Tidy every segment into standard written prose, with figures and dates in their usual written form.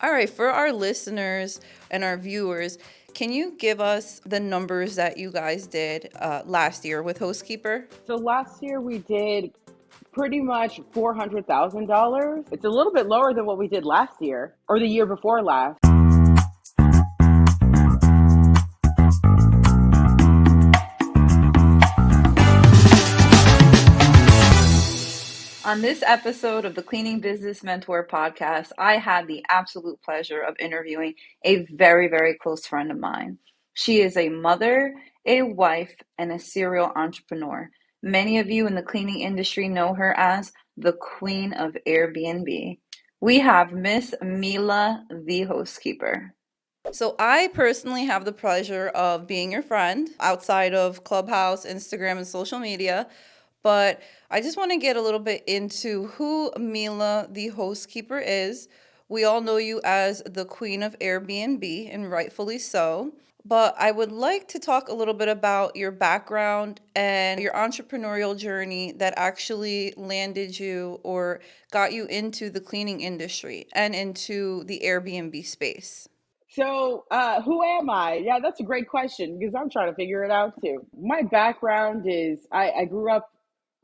All right, for our listeners and our viewers, can you give us the numbers that you guys did last year with Hostkeeper? So last year we did pretty much $400,000. It's a little bit lower than what we did last year or the year before last. On this episode of the Cleaning Business Mentor podcast, I had the absolute pleasure of interviewing a very, very close friend of mine. She is a mother, a wife, and a serial entrepreneur. Many of you in the cleaning industry know her as the Queen of Airbnb. We have Miss Mila the Hostkeeper. So I personally have the pleasure of being your friend outside of Clubhouse, Instagram, and social media. But I just want to get a little bit into who Mila, the host keeper, is. We all know you as the queen of Airbnb, and rightfully so. But I would like to talk a little bit about your background and your entrepreneurial journey that actually landed you or got you into the cleaning industry and into the Airbnb space. So, who am I? Yeah, that's a great question because I'm trying to figure it out too. My background is I grew up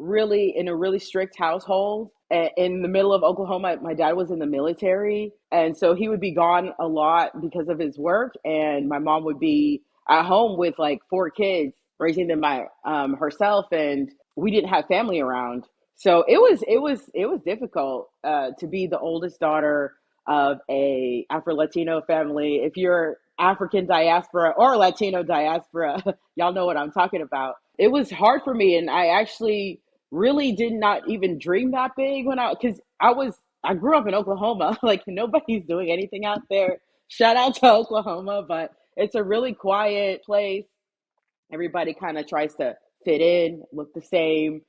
really in a really strict household in the middle of Oklahoma. My dad was in the military, and so he would be gone a lot because of his work, and my mom would be at home with like four kids, raising them by herself, and we didn't have family around. So it was difficult to be the oldest daughter of a Afro Latino family. If you're African diaspora or Latino diaspora, y'all know what I'm talking about. It was hard for me, and I actually really did not even dream that big when because I grew up in Oklahoma. Like nobody's doing anything out there. Shout out to Oklahoma, but it's a really quiet place. Everybody kind of tries to fit in, look the same,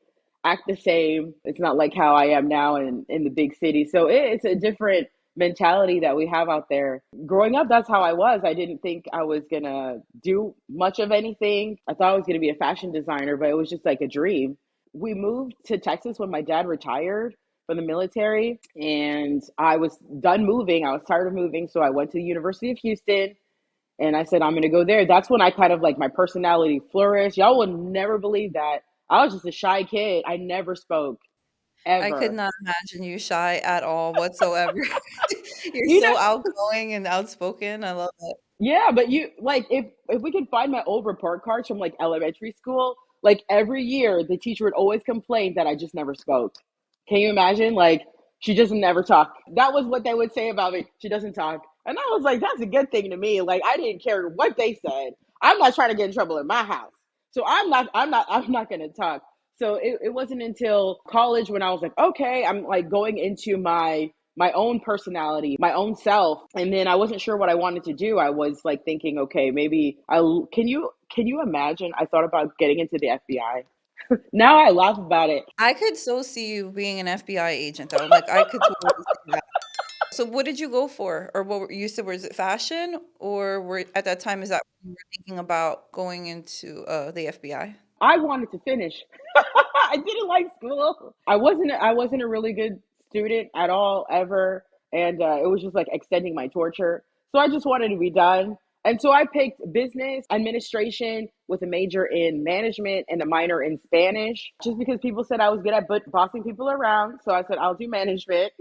act the same. It's not like how I am now in the big city. So it's a different mentality that we have out there. Growing up, that's how I was. I didn't think I was going to do much of anything. I thought I was going to be a fashion designer, but it was just like a dream. We moved to Texas when my dad retired from the military, and I was done moving. I was tired of moving. So I went to the University of Houston and I said, I'm going to go there. That's when I kind of like my personality flourished. Y'all will never believe that. I was just a shy kid. I never spoke I could ever. not imagine you shy at all whatsoever. You're You know, so outgoing and outspoken. I love it. yeah, but you like if we could find my old report cards from like elementary school, like every year the teacher would always complain that I just never spoke. Can you imagine? Like she just never talk. That was what they would say about me. She doesn't talk. And I was like, that's a good thing to me. Like I didn't care what they said. I'm not trying to get in trouble in my house. So I'm not gonna talk. So it wasn't until college when I was like, okay, I'm like going into my own personality, my own self. And then I wasn't sure what I wanted to do. I was like thinking, okay, maybe I can you imagine? I thought about getting into the FBI. Now I laugh about it. I could so see you being an FBI agent though. Like I could totally see that. So what did you go for? Or you said, was it fashion or were at that time is that when you were thinking about going into the FBI? I wanted to finish. I didn't like school. I wasn't a really good student at all ever, and it was just like extending my torture. So I just wanted to be done. And so I picked business administration with a major in management and a minor in Spanish, just because people said I was good at bossing people around. So I said I'll do management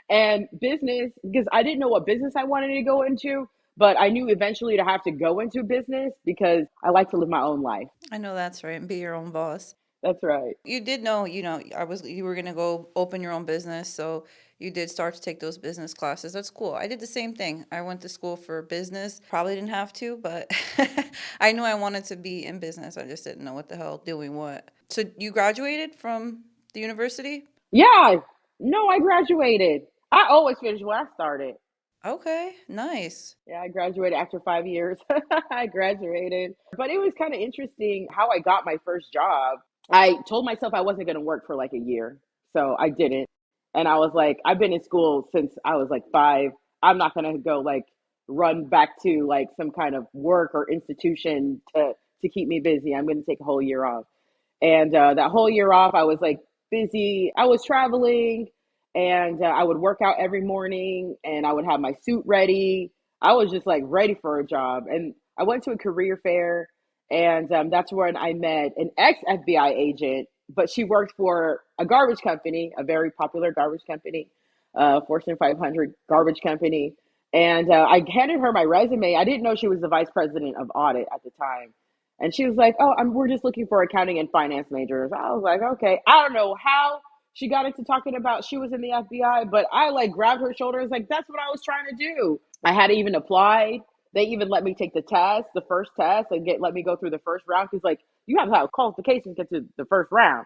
and business because I didn't know what business I wanted to go into, but I knew eventually to have to go into business because I like to live my own life. I know that's right. And be your own boss. That's right. You did know, you were gonna go open your own business, so you did start to take those business classes. That's cool. I did the same thing. I went to school for business. Probably didn't have to, but I knew I wanted to be in business. I just didn't know what the hell doing what. So you graduated from the university? Yeah. No, I graduated. I always finish what I started. Okay, nice. Yeah, I graduated after 5 years. I graduated. But it was kind of interesting how I got my first job. I told myself I wasn't going to work for like a year. So I didn't. And I was like, I've been in school since I was like five. I'm not going to go like run back to like some kind of work or institution to keep me busy. I'm going to take a whole year off. And that whole year off, I was like busy. I was traveling and I would work out every morning, and I would have my suit ready. I was just like ready for a job. And I went to a career fair, and that's when I met an ex FBI agent, but she worked for a garbage company, a very popular garbage company, Fortune 500 garbage company. And I handed her my resume. I didn't know she was the vice president of audit at the time. And she was like, "Oh, we're just looking for accounting and finance majors." I was like, "Okay." I don't know how she got into talking about she was in the FBI, but I like grabbed her shoulders, like, that's what I was trying to do. I had even applied. They even let me take the test, the first test, and let me go through the first round because like you have to have qualifications to get to the first round.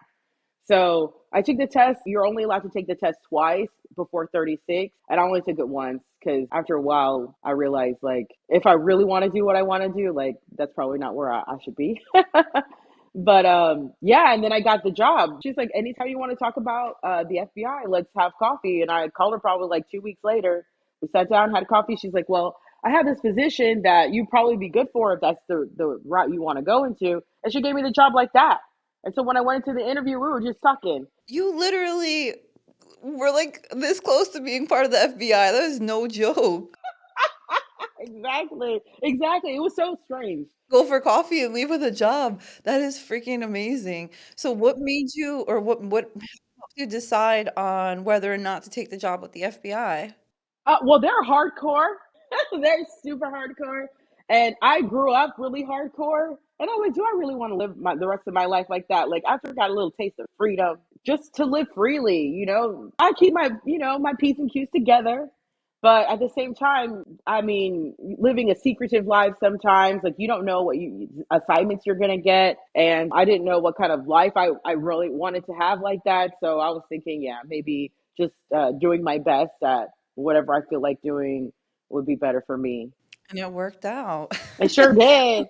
So I took the test. You're only allowed to take the test twice before 36. And I only took it once because after a while, I realized like if I really want to do what I want to do, like that's probably not where I should be. But yeah, and then I got the job. She's like, anytime you want to talk about the FBI, let's have coffee. And I called her probably like 2 weeks later. We sat down, had coffee. She's like, well, I have this position that you'd probably be good for if that's the route you want to go into. And she gave me the job like that. And so when I went into the interview, we were just talking. You literally were like this close to being part of the FBI. That is no joke. Exactly. Exactly. It was so strange. Go for coffee and leave with a job. That is freaking amazing. So what made you or what helped you decide on whether or not to take the job with the FBI? Well, they're hardcore. They're super hardcore. And I grew up really hardcore. And I was like, do I really want to live the rest of my life like that? Like after I got a little taste of freedom, just to live freely, I keep my P's and Q's together. But at the same time, I mean, living a secretive life sometimes, like you don't know what assignments you're gonna get. And I didn't know what kind of life I really wanted to have like that. So I was thinking, yeah, maybe just doing my best at whatever I feel like doing would be better for me. And it worked out. It sure did.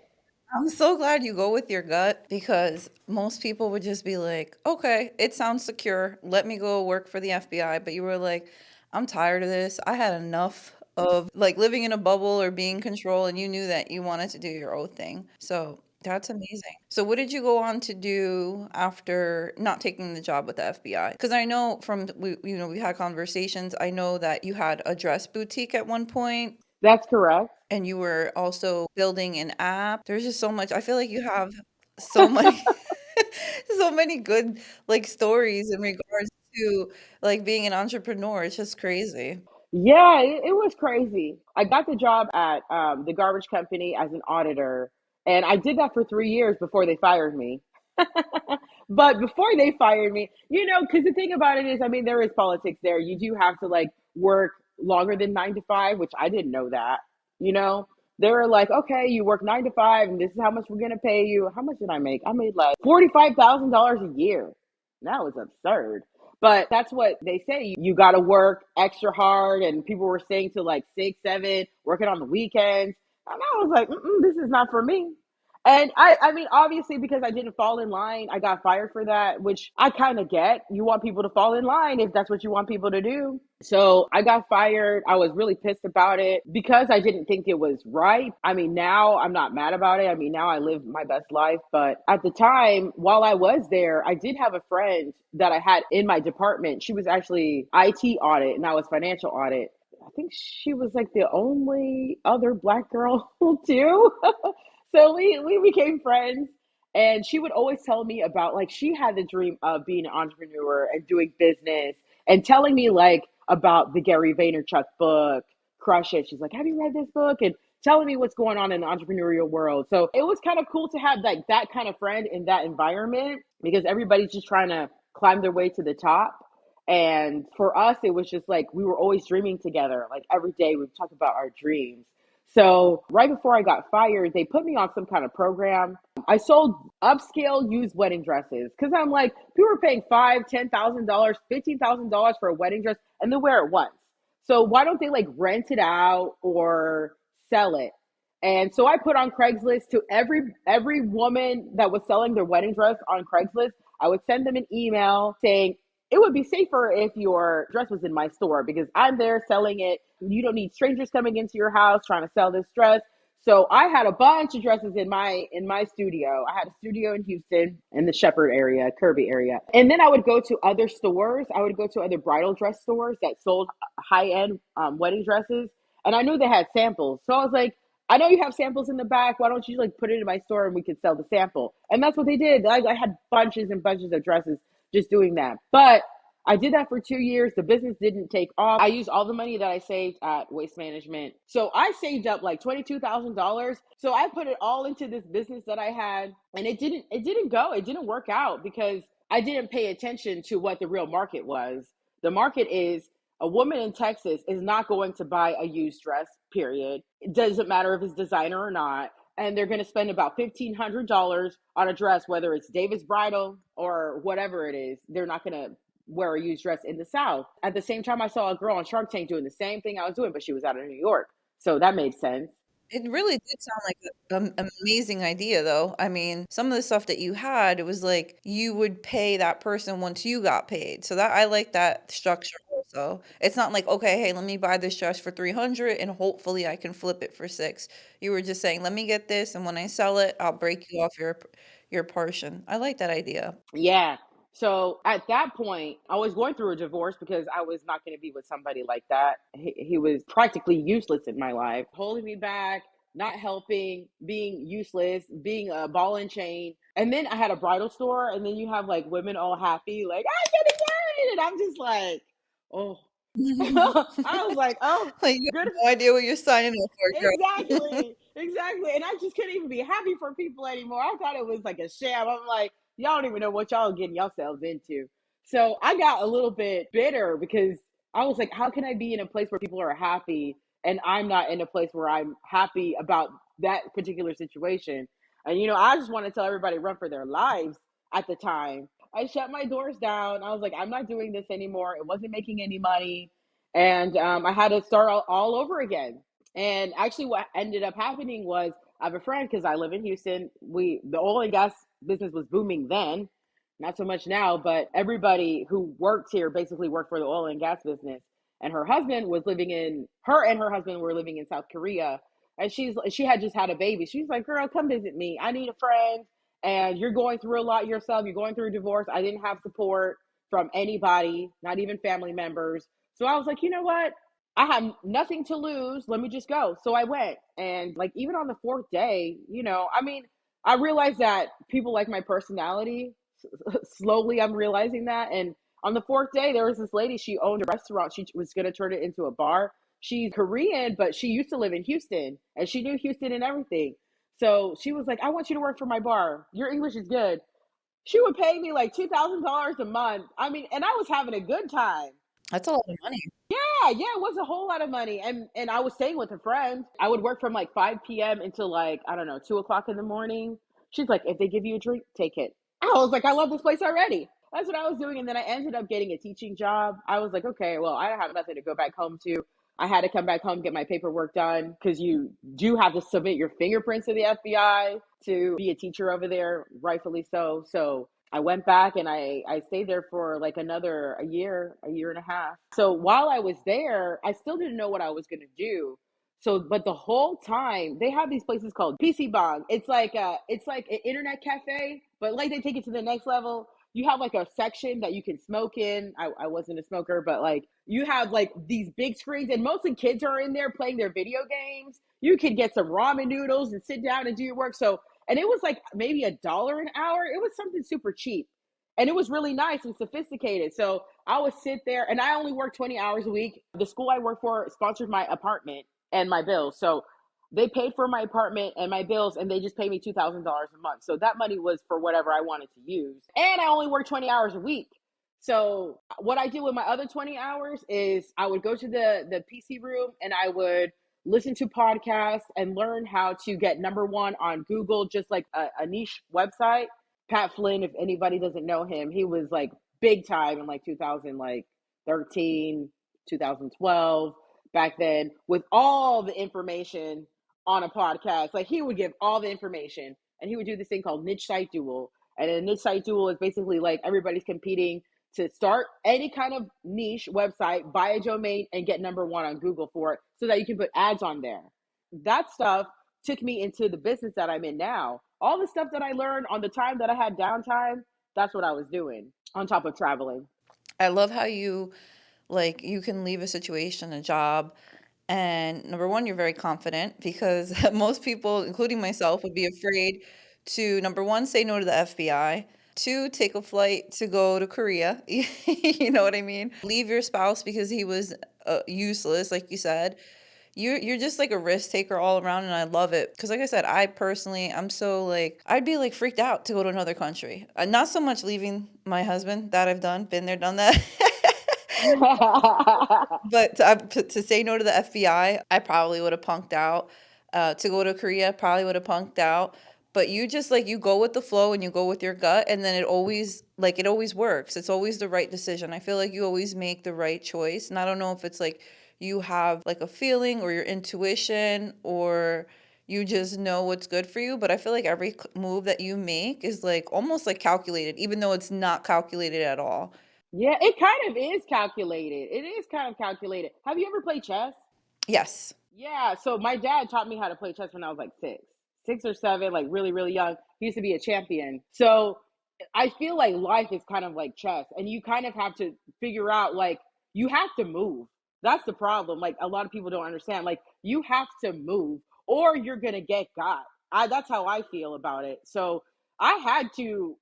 I'm so glad you go with your gut because most people would just be like, okay, it sounds secure. Let me go work for the FBI. But you were like, I'm tired of this. I had enough of like living in a bubble or being controlled, and you knew that you wanted to do your own thing. So that's amazing. So what did you go on to do after not taking the job with the FBI? Because I know from we had conversations. I know that you had a dress boutique at one point That's correct. and you were also building an app. There's just so much. I feel like you have so many so many good like stories in regards to like being an entrepreneur. It's just crazy. Yeah, it was crazy. I got the job at the garbage company as an auditor, and I did that for 3 years before they fired me. But before they fired me, because the thing about it is, I mean, there is politics there. You do have to like work longer than 9 to 5, which I didn't know that. You know, they were like, okay, you work 9 to 5, and this is how much we're gonna pay you. How much did I make? I made like $45,000 a year. That was absurd. But that's what they say. You got to work extra hard, and people were saying to like 6, 7, working on the weekends. And I was like, this is not for me. And I mean, obviously, because I didn't fall in line, I got fired for that, which I kind of get. You want people to fall in line if that's what you want people to do. So I got fired. I was really pissed about it because I didn't think it was right. I mean, now I'm not mad about it. I mean, now I live my best life. But at the time, while I was there, I did have a friend that I had in my department. She was actually IT audit and I was financial audit. I think she was like the only other black girl too. So we became friends, and she would always tell me about like she had the dream of being an entrepreneur and doing business and telling me like about the Gary Vaynerchuk book, Crush It. She's like, have you read this book? And telling me what's going on in the entrepreneurial world. So it was kind of cool to have like that kind of friend in that environment because everybody's just trying to climb their way to the top. And for us, it was just like we were always dreaming together. Like every day we would talk about our dreams. So right before I got fired, they put me on some kind of program. I sold upscale used wedding dresses because I'm like, people are paying $5, $10,000, $15,000 for a wedding dress, and they wear it once. So why don't they like rent it out or sell it? And so I put on Craigslist to every woman that was selling their wedding dress on Craigslist. I would send them an email saying, it would be safer if your dress was in my store because I'm there selling it. You don't need strangers coming into your house trying to sell this dress. So I had a bunch of dresses in my studio. I had a studio in Houston in the Shepherd area, Kirby area. And then I would go to other stores. I would go to other bridal dress stores that sold high-end wedding dresses. And I knew they had samples. So I was like, I know you have samples in the back. Why don't you like put it in my store and we could sell the sample? And that's what they did. I had bunches and bunches of dresses just doing that. But I did that for 2 years. The business didn't take off. I used all the money that I saved at Waste Management. So I saved up like $22,000. So I put it all into this business that I had, and it didn't work out because I didn't pay attention to what the real market was. The market is a woman in Texas is not going to buy a used dress, period. It doesn't matter if it's designer or not. And they're going to spend about $1,500 on a dress, whether it's David's Bridal or whatever it is. They're not going to wear a used dress in the South. At the same time, I saw a girl on Shark Tank doing the same thing I was doing, but she was out of New York. So that made sense. It really did sound like an amazing idea, though. I mean, some of the stuff that you had, it was like you would pay that person once you got paid. So that I like that structure also. It's not like, okay, hey, let me buy this dress for 300 and hopefully I can flip it for 6. You were just saying, let me get this and when I sell it, I'll break you off your portion. I like that idea. Yeah. So at that point, I was going through a divorce because I was not going to be with somebody like that. He was practically useless in my life, holding me back, not helping, being useless, being a ball and chain. And then I had a bridal store, and then you have like women all happy, like, I'm getting married. And I'm just like, oh, I was like, oh, Like you good. have no idea what you're signing up for, girl. Exactly, exactly. And I just couldn't even be happy for people anymore. I thought it was like a sham. I'm like, y'all don't even know what y'all getting yourselves into. So I got a little bit bitter because I was like, how can I be in a place where people are happy and I'm not in a place where I'm happy about that particular situation? And I just want to tell everybody run for their lives at the time. I shut my doors down. I was like, I'm not doing this anymore. It wasn't making any money. And I had to start all over again. And actually, what ended up happening was I have a friend because I live in Houston. The oil and gas business was booming then, not so much now, but everybody who worked here basically worked for the oil and gas business. And her and her husband were living in South Korea. And she had just had a baby. She's like, girl, come visit me. I need a friend. And you're going through a lot yourself. You're going through a divorce. I didn't have support from anybody, not even family members. So I was like, you know what? I have nothing to lose. Let me just go. So I went. And like, even on the fourth day, I mean, I realized that people like my personality. Slowly, I'm realizing that. And on the fourth day, there was this lady. She owned a restaurant. She was going to turn it into a bar. She's Korean, but she used to live in Houston and she knew Houston and everything. So she was like, I want you to work for my bar. Your English is good. She would pay me like $2,000 a month. I mean, and I was having a good time. That's a lot of money. Yeah, yeah, it was a whole lot of money. And I was staying with a friend. I would work from like 5 p.m. until like, I don't know, 2 o'clock in the morning. She's like, if they give you a drink, take it. I was like, I love this place already. That's what I was doing. And then I ended up getting a teaching job. I was like, okay, well, I don't have nothing to go back home to. I had to come back home, get my paperwork done because you do have to submit your fingerprints to the FBI to be a teacher over there, rightfully so. So I went back and I stayed there for like another a year and a half. So while I was there, I still didn't know what I was going to do. So, but the whole time they have these places called PC Bong. It's like an internet cafe, but like they take it to the next level. You have like a section that you can smoke in. I wasn't a smoker, but like you have like these big screens, and mostly kids are in there playing their video games. You could get some ramen noodles and sit down and do your work. So, and it was like maybe $1 an hour. It was something super cheap. And it was really nice and sophisticated. So I would sit there and I only worked 20 hours a week. The school I work for sponsored my apartment and my bills. So they paid for my apartment and my bills and they just paid me $2,000 a month. So that money was for whatever I wanted to use. And I only worked 20 hours a week. So what I did with my other 20 hours is I would go to the PC room and I would listen to podcasts and learn how to get number one on Google, just like a niche website. Pat Flynn, if anybody doesn't know him, he was like big time in like 2000, like 13, 2012, back then, with all the information on a podcast. Like he would give all the information and he would do this thing called niche site duel. And a niche site duel is basically like everybody's competing to start any kind of niche website, buy a domain, and get number one on Google for it so that you can put ads on there. That stuff took me into the business that I'm in now. All the stuff that I learned on the time that I had downtime, that's what I was doing on top of traveling. I love how you like you can leave a situation, a job, and number one, you're very confident because most people, including myself, would be afraid to number one, say no to the FBI, two, take a flight to go to Korea. You know what I mean? Leave your spouse because he was useless, like you said. You're just like a risk taker all around, and I love it because, like I said, I personally I'm so like I'd be like freaked out to go to another country. Not so much leaving my husband, that I've done, been there, done that. But to say no to the FBI, I probably would have punked out. To go to Korea, probably would have punked out. But you just like you go with the flow and you go with your gut, and then it always works. It's always the right decision. I feel like you always make the right choice. And I don't know if it's like you have like a feeling or your intuition or you just know what's good for you. But I feel like every move that you make is like almost like calculated, even though it's not calculated at all. Yeah, it kind of is calculated. It is kind of calculated. Have you ever played chess? Yes. Yeah, so my dad taught me how to play chess when I was like 6 or 7, like really, really young. He used to be a champion. So I feel like life is kind of like chess, and you kind of have to figure out like you have to move. That's the problem. Like a lot of people don't understand. Like you have to move, or you're gonna get got. That's how I feel about it. So I had to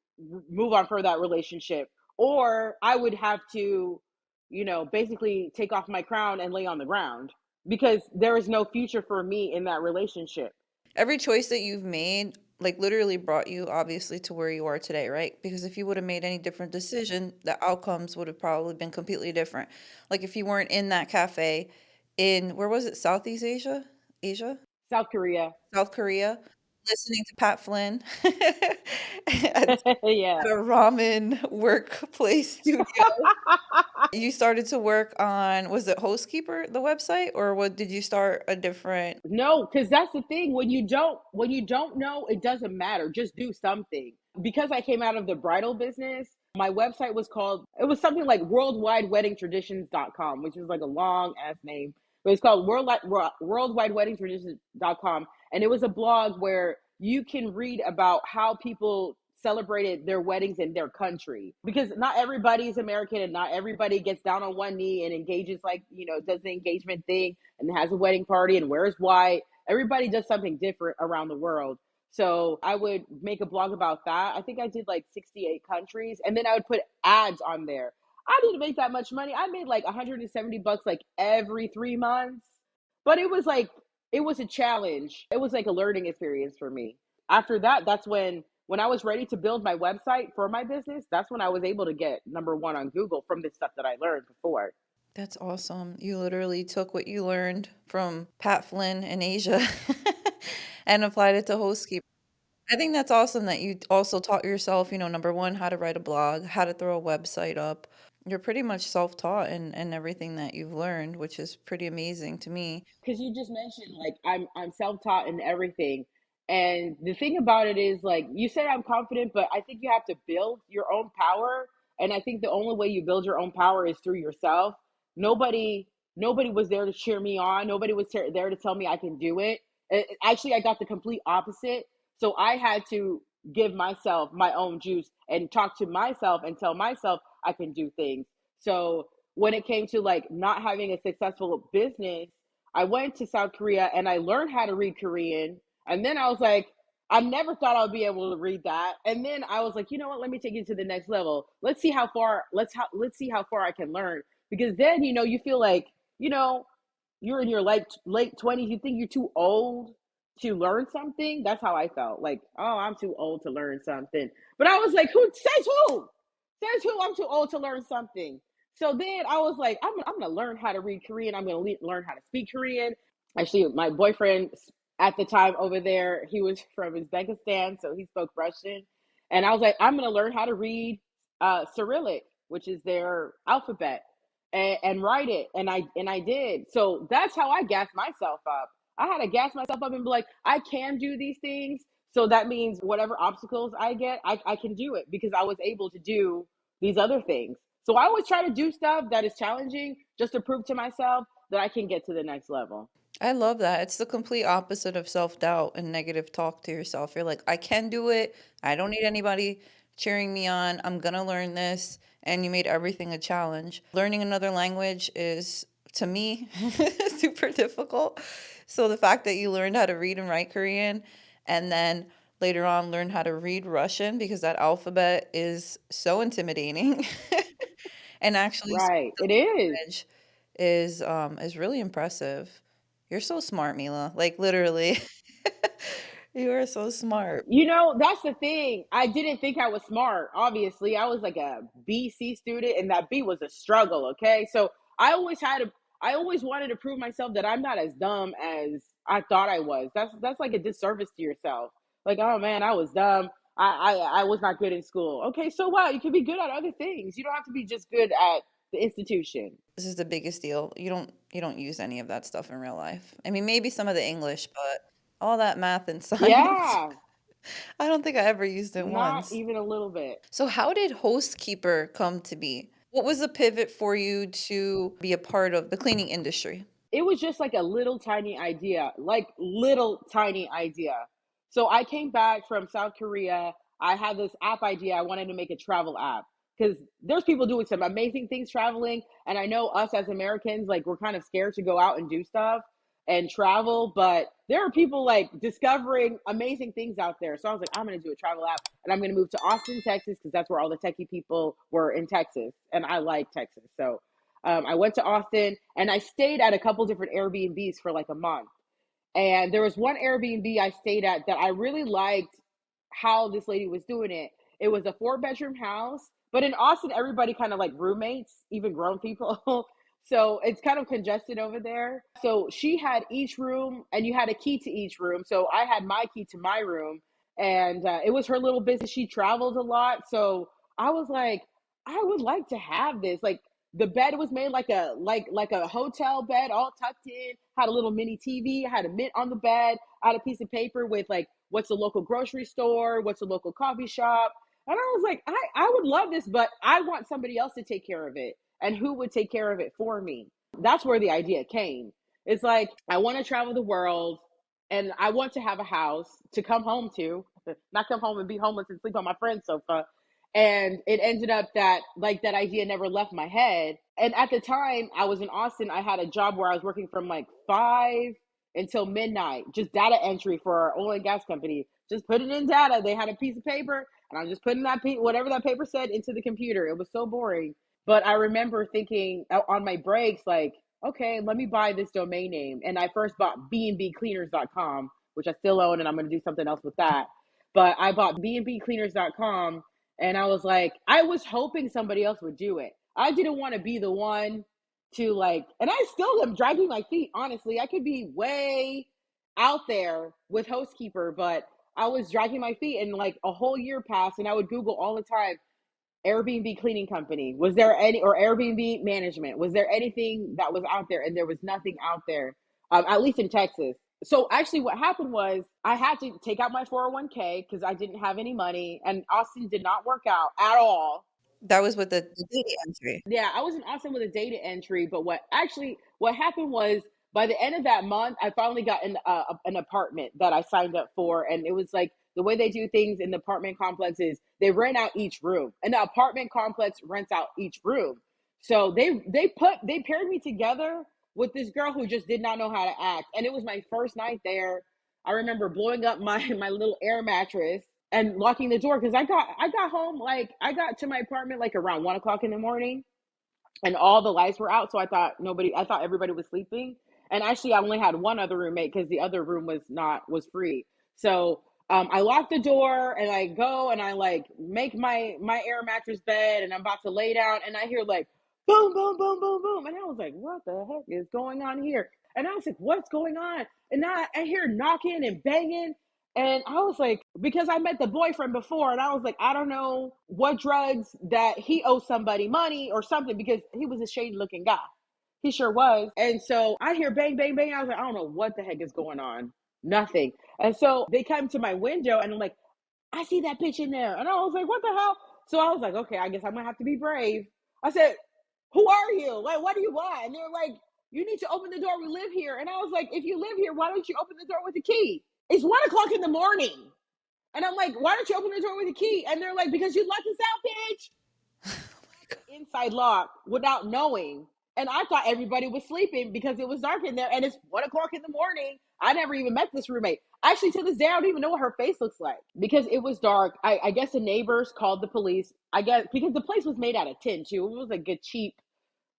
move on for that relationship, or I would have to, basically take off my crown and lay on the ground because there is no future for me in that relationship. Every choice that you've made, like, literally brought you obviously to where you are today, right? Because if you would have made any different decision, the outcomes would have probably been completely different. Like if you weren't in that cafe in where was it? Southeast Asia? Asia? South Korea. South Korea, listening to Pat Flynn at Yeah. a ramen workplace studio. You started to work on, was it Hostkeeper, the website, or what did you start a different? No, because that's the thing. When you don't know, it doesn't matter. Just do something. Because I came out of the bridal business, my website was something like worldwideweddingtraditions.com, which is like a long ass name. But it's called worldwideweddingtraditions.com. And it was a blog where you can read about how people celebrated their weddings in their country. Because not everybody is American and not everybody gets down on one knee and engages like, does the engagement thing and has a wedding party and wears white. Everybody does something different around the world. So I would make a blog about that. I think I did like 68 countries, and then I would put ads on there. I didn't make that much money. I made like 170 bucks like every 3 months. But it was a challenge. It was like a learning experience for me. After that, that's when I was ready to build my website for my business, that's when I was able to get number one on Google from the stuff that I learned before. That's awesome. You literally took what you learned from Pat Flynn in Asia and applied it to Hostkeeper. I think that's awesome that you also taught yourself, number one, how to write a blog, how to throw a website up. You're pretty much self-taught in everything that you've learned, which is pretty amazing to me. Because you just mentioned like I'm self-taught and everything, and the thing about it is like you say I'm confident, but I think you have to build your own power, and I think the only way you build your own power is through yourself. Nobody was there to cheer me on. Nobody was there to tell me I can do it. Actually, I got the complete opposite. So I had to give myself my own juice and talk to myself and tell myself I can do things. So when it came to like not having a successful business, I went to South Korea and I learned how to read Korean. And then I was like, I never thought I would be able to read that. And then I was like, you know what? Let me take it to the next level. Let's see how far I can learn. Because then you feel like you know you're in your late 20s. You think you're too old to learn something. That's how I felt. Like, oh, I'm too old to learn something. But I was like, who says who? Says who? I'm too old to learn something. So then I was like, I'm gonna learn how to read Korean. I'm gonna learn how to speak Korean. Actually, my boyfriend at the time over there, he was from Uzbekistan, so he spoke Russian. And I was like, I'm gonna learn how to read Cyrillic, which is their alphabet, and write it. And I did. So that's how I gassed myself up. I had to gas myself up and be like, I can do these things. So that means whatever obstacles I get, I can do it because I was able to do these other things. So I always try to do stuff that is challenging just to prove to myself that I can get to the next level. I love that. It's the complete opposite of self-doubt and negative talk to yourself. You're like, I can do it. I don't need anybody cheering me on. I'm gonna learn this. And you made everything a challenge. Learning another language is, to me, super difficult. So the fact that you learned how to read and write Korean and then later on learn how to read Russian because that alphabet is so intimidating and actually speak Right. the It is. language is really impressive. You're so smart, Mila. Like literally. You are so smart. You know, that's the thing. I didn't think I was smart. Obviously, I was like a BC student, and that B was a struggle. Okay, so I always wanted to prove myself that I'm not as dumb as I thought I was. That's like a disservice to yourself. Like, oh man, I was dumb. I was not good in school. Okay, so what? You can be good at other things. You don't have to be just good at the institution. This is the biggest deal. You don't use any of that stuff in real life. I mean, maybe some of the English, but all that math and science, Yeah, I don't think I ever used it not once. even a little bit. So how did Hostkeeper come to be? What was the pivot for you to be a part of the cleaning industry? It was just like a little tiny idea, like little tiny idea. So I came back from South Korea. I had this app idea. I wanted to make a travel app because there's people doing some amazing things traveling. And I know us as Americans, like we're kind of scared to go out and do stuff and travel, but there are people like discovering amazing things out there. So I was like, I'm going to do a travel app and I'm going to move to Austin, Texas, because that's where all the techie people were in Texas. And I like Texas. So I went to Austin and I stayed at a couple different Airbnbs for like a month. And there was one Airbnb I stayed at that I really liked how this lady was doing it. It was a 4 bedroom house, but in Austin, everybody kind of like roommates, even grown people. So it's kind of congested over there. So she had each room and you had a key to each room. So I had my key to my room and it was her little business. She traveled a lot. So I was like, I would like to have this. Like the bed was made like a hotel bed, all tucked in. Had a little mini TV. Had a mitt on the bed. I had a piece of paper with like what's the local grocery store, what's the local coffee shop, and I was like, I would love this, but I want somebody else to take care of it. And who would take care of it for me? That's where the idea came. It's like I want to travel the world, and I want to have a house to come home to, not come home and be homeless and sleep on my friend's sofa. And it ended up that like that idea never left my head. And at the time I was in Austin, I had a job where I was working from like 5 until midnight, just data entry for our oil and gas company. Just putting in data. They had a piece of paper, and I'm just putting whatever that paper said into the computer. It was so boring. But I remember thinking on my breaks, like, okay, let me buy this domain name. And I first bought bnbcleaners.com, which I still own, and I'm going to do something else with that. But I bought bnbcleaners.com, and I was like, I was hoping somebody else would do it. I didn't want to be the one to like, and I still am dragging my feet, honestly. I could be way out there with Hostkeeper, but I was dragging my feet, and like a whole year passed, and I would Google all the time Airbnb cleaning company. Was there any, or Airbnb management? Was there anything that was out there? And there was nothing out there, at least in Texas. So actually, what happened was I had to take out my 401k because I didn't have any money, and Austin did not work out at all. That was with the data entry. Yeah, I was in Austin with a data entry, but what happened was by the end of that month, I finally got an apartment that I signed up for, and it was like the way they do things in the apartment complex is they rent out each room, and the apartment complex rents out each room. So they paired me together with this girl who just did not know how to act, and it was my first night there. I remember blowing up my my little air mattress and locking the door because I got home, like I got to my apartment like around 1 o'clock in the morning, and all the lights were out. So I thought everybody was sleeping. And actually, I only had one other roommate because the other room was free. So I lock the door and I go and I like make my air mattress bed and I'm about to lay down and I hear like boom boom boom boom boom and I was like, what the heck is going on here? And I was like, what's going on? And now I hear knocking and banging. And I was like, because I met the boyfriend before, and I was like, I don't know what drugs that he owes somebody money or something because he was a shady looking guy. He sure was. And so I hear bang, bang, bang. I was like, I don't know what the heck is going on. Nothing. And so they come to my window and I'm like, I see that bitch in there. And I was like, what the hell? So I was like, okay, I guess I'm going to have to be brave. I said, who are you? Like, what do you want? And they're like, you need to open the door. We live here. And I was like, if you live here, why don't you open the door with the key? It's 1 o'clock in the morning. And I'm like, why don't you open the door with a key? And they're like, because you locked us out, bitch. Inside lock without knowing. And I thought everybody was sleeping because it was dark in there and it's 1 o'clock in the morning. I never even met this roommate. Actually, to this day, I don't even know what her face looks like because it was dark. I guess the neighbors called the police. I guess because the place was made out of tin too. It was like a cheap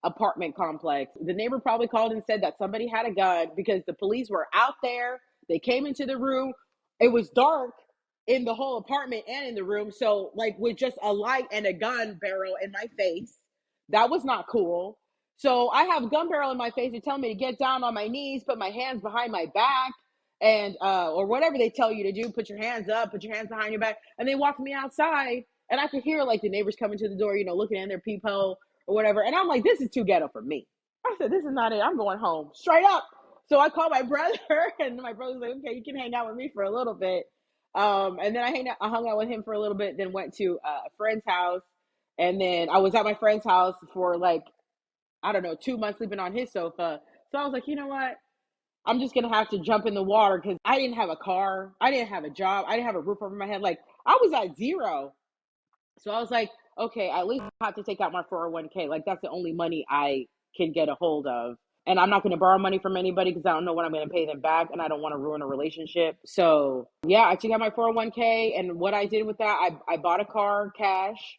apartment complex. The neighbor probably called and said that somebody had a gun because the police were out there. They came into the room. It was dark in the whole apartment and in the room. So, like, with just a light and a gun barrel in my face, that was not cool. So, I have a gun barrel in my face. They tell me to get down on my knees, put my hands behind my back, and or whatever they tell you to do. Put your hands up, put your hands behind your back, and they walked me outside. And I could hear like the neighbors coming to the door, looking in their peephole or whatever. And I'm like, this is too ghetto for me. I said, this is not it. I'm going home straight up. So I called my brother, and my brother's like, okay, you can hang out with me for a little bit. And then I hung out with him for a little bit, then went to a friend's house. And then I was at my friend's house for like, I don't know, 2 months sleeping on his sofa. So I was like, you know what? I'm just going to have to jump in the water because I didn't have a car. I didn't have a job. I didn't have a roof over my head. Like, I was at zero. So I was like, okay, at least I have to take out my 401k. Like, that's the only money I can get a hold of. And I'm not going to borrow money from anybody because I don't know when I'm going to pay them back and I don't want to ruin a relationship. So, yeah, I took out my 401k. And what I did with that, I bought a car cash.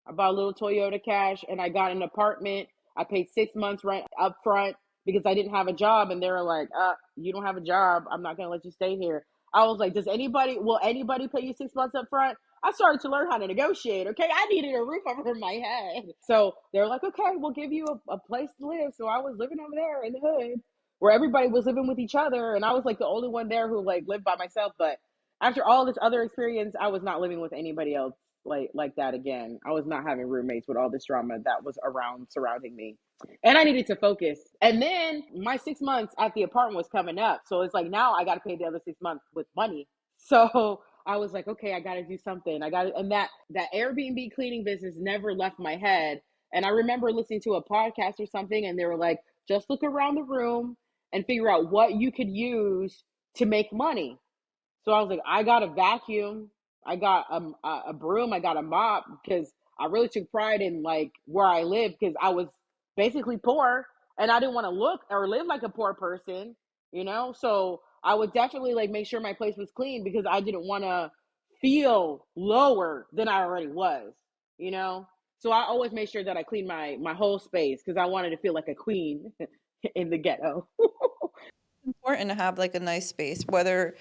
I bought a little Toyota cash and I got an apartment. I paid 6 months rent up front because I didn't have a job. And they were like, you don't have a job. I'm not going to let you stay here. I was like, will anybody pay you 6 months up front? I started to learn how to negotiate. Okay. I needed a roof over my head. So they're like, okay, we'll give you a place to live. So I was living over there in the hood where everybody was living with each other. And I was like the only one there who like lived by myself. But after all this other experience, I was not living with anybody else like that again. I was not having roommates with all this drama that was around surrounding me. And I needed to focus. And then my 6 months at the apartment was coming up. So it's like now I got to pay the other 6 months with money. So I was like, okay, I got to do something. And that Airbnb cleaning business never left my head. And I remember listening to a podcast or something, and they were like, just look around the room and figure out what you could use to make money. So I was like, I got a vacuum, I got a broom, I got a mop because I really took pride in like where I live because I was basically poor and I didn't want to look or live like a poor person. So I would definitely like make sure my place was clean because I didn't want to feel lower than I already was. So I always made sure that I cleaned my whole space because I wanted to feel like a queen in the ghetto. Important to have like a nice space, whether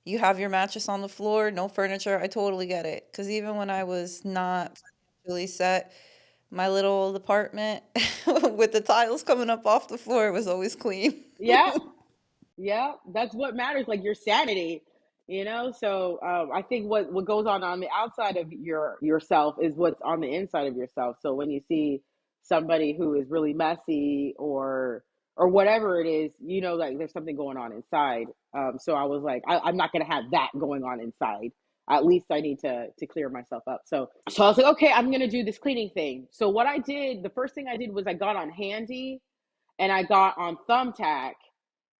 you have your mattress on the floor, no furniture. I totally get it. Because even when I was not financially set, my little old apartment with the tiles coming up off the floor was always clean. Yeah, yeah, that's what matters, like your sanity. So I think what goes on the outside of yourself is what's on the inside of yourself. So when you see somebody who is really messy or whatever it is, like there's something going on inside. So I was like, I'm not gonna have that going on inside. At least I need to clear myself up. So I was like, okay, I'm gonna do this cleaning thing. So what I did, the first thing I did was I got on Handy and I got on Thumbtack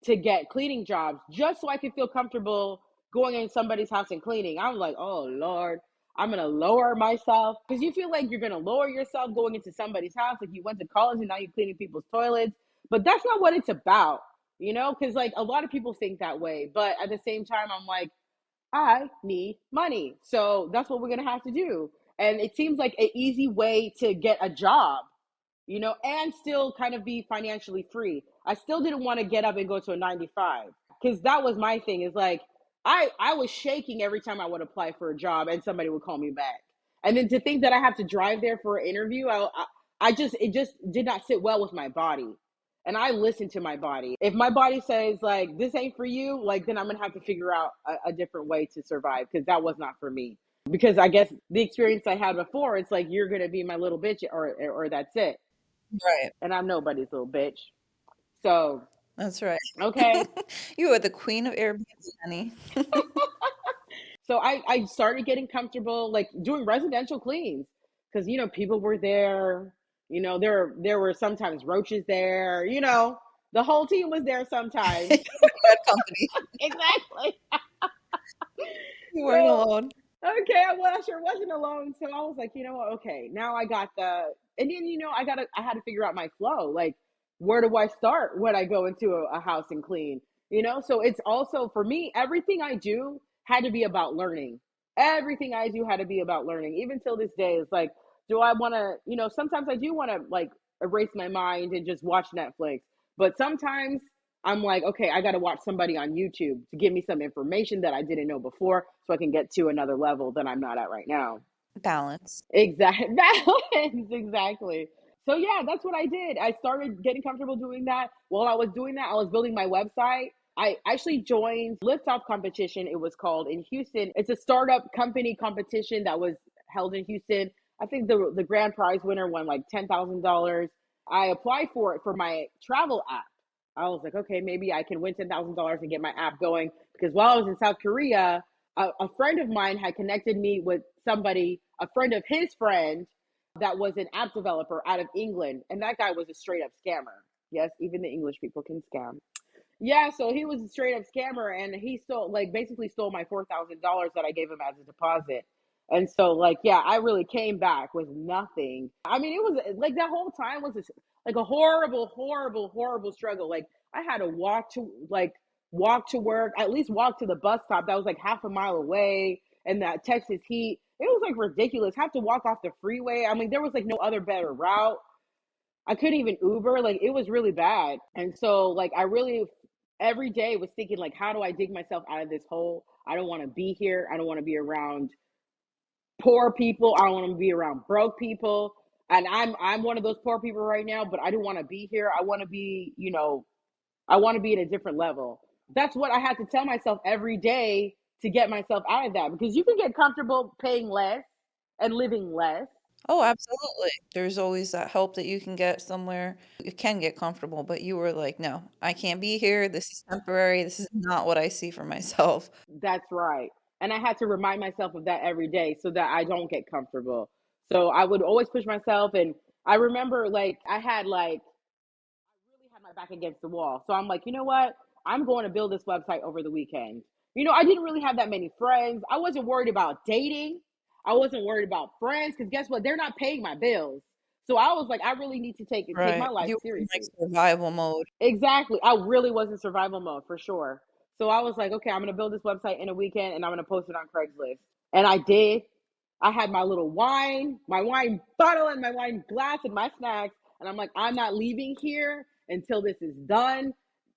to get cleaning jobs just so I could feel comfortable going in somebody's house and cleaning. I was like, oh Lord, I'm gonna lower myself because you feel like you're gonna lower yourself going into somebody's house, like you went to college and now you're cleaning people's toilets. But that's not what it's about. Because like a lot of people think that way. But at the same time, I'm like, I need money. So that's what we're gonna have to do. And it seems like an easy way to get a job, and still kind of be financially free. I still didn't want to get up and go to a 9 to 5 because that was my thing is like, I was shaking every time I would apply for a job and somebody would call me back. And then to think that I have to drive there for an interview, it just did not sit well with my body. And I listen to my body. If my body says like, this ain't for you, like, then I'm going to have to figure out a different way to survive because that was not for me. Because I guess the experience I had before, it's like, you're going to be my little bitch or that's it. Right. And I'm nobody's little bitch. So, That's right. okay. You are the queen of Airbnb, honey. So I started getting comfortable, like doing residential cleans because, people were there, there were sometimes roaches there. The whole team was there sometimes. Good company. Exactly. You weren't So, alone. okay, well, I sure wasn't alone. So I was like, you know what? Okay, now I got and then, I had to figure out my flow. Like, where do I start when I go into a house and clean? So it's also for me, everything I do had to be about learning. Everything I do had to be about learning. Even till this day, it's like, do I want to, sometimes I do want to like erase my mind and just watch Netflix. But sometimes I'm like, okay, I got to watch somebody on YouTube to give me some information that I didn't know before so I can get to another level that I'm not at right now. Balance. Exactly. Balance. Exactly. So yeah, that's what I did. I started getting comfortable doing that. While I was doing that, I was building my website. I actually joined Liftoff competition, it was called, in Houston. It's a startup company competition that was held in Houston. I think the grand prize winner won like $10,000. I applied for it for my travel app. I was like, okay, maybe I can win $10,000 and get my app going. Because while I was in South Korea, a friend of mine had connected me with somebody, a friend of his friend, that was an app developer out of England. And that guy was a straight up scammer. Yes, even the English people can scam. Yeah, so he was a straight up scammer, and he stole, like, basically stole my $4,000 that I gave him as a deposit. And so, like, yeah, I really came back with nothing. I mean, it was like that whole time was like a horrible, horrible, horrible struggle. Like, I had to walk to work, at least walk to the bus stop that was like half a mile away, and that Texas heat. It was like ridiculous. Have to walk off the freeway. I mean, there was like no other better route. I couldn't even Uber. Like, it was really bad. And so, like, I really every day was thinking, like, how do I dig myself out of this hole? I don't want to be here. I don't want to be around poor people. I don't want to be around broke people. And I'm one of those poor people right now, but I don't want to be here. I want to be, I want to be at a different level. That's what I had to tell myself every day to get myself out of that, because you can get comfortable paying less and living less. Oh, absolutely. There's always that help that you can get somewhere. You can get comfortable, but you were like, no, I can't be here. This is temporary. This is not what I see for myself. That's right. And I had to remind myself of that every day so that I don't get comfortable. So I would always push myself. And I remember, like, I really had my back against the wall. So I'm like, you know what? I'm going to build this website over the weekend. I didn't really have that many friends. I wasn't worried about dating. I wasn't worried about friends, because guess what? They're not paying my bills. So I was like, I really need to take my Right. life You were in like seriously. survival mode. Exactly. I really was in survival mode for sure. So I was like, okay, I'm gonna build this website in a weekend and I'm gonna post it on Craigslist. And I did. I had my little wine, my wine bottle and my wine glass and my snacks. And I'm like, I'm not leaving here until this is done.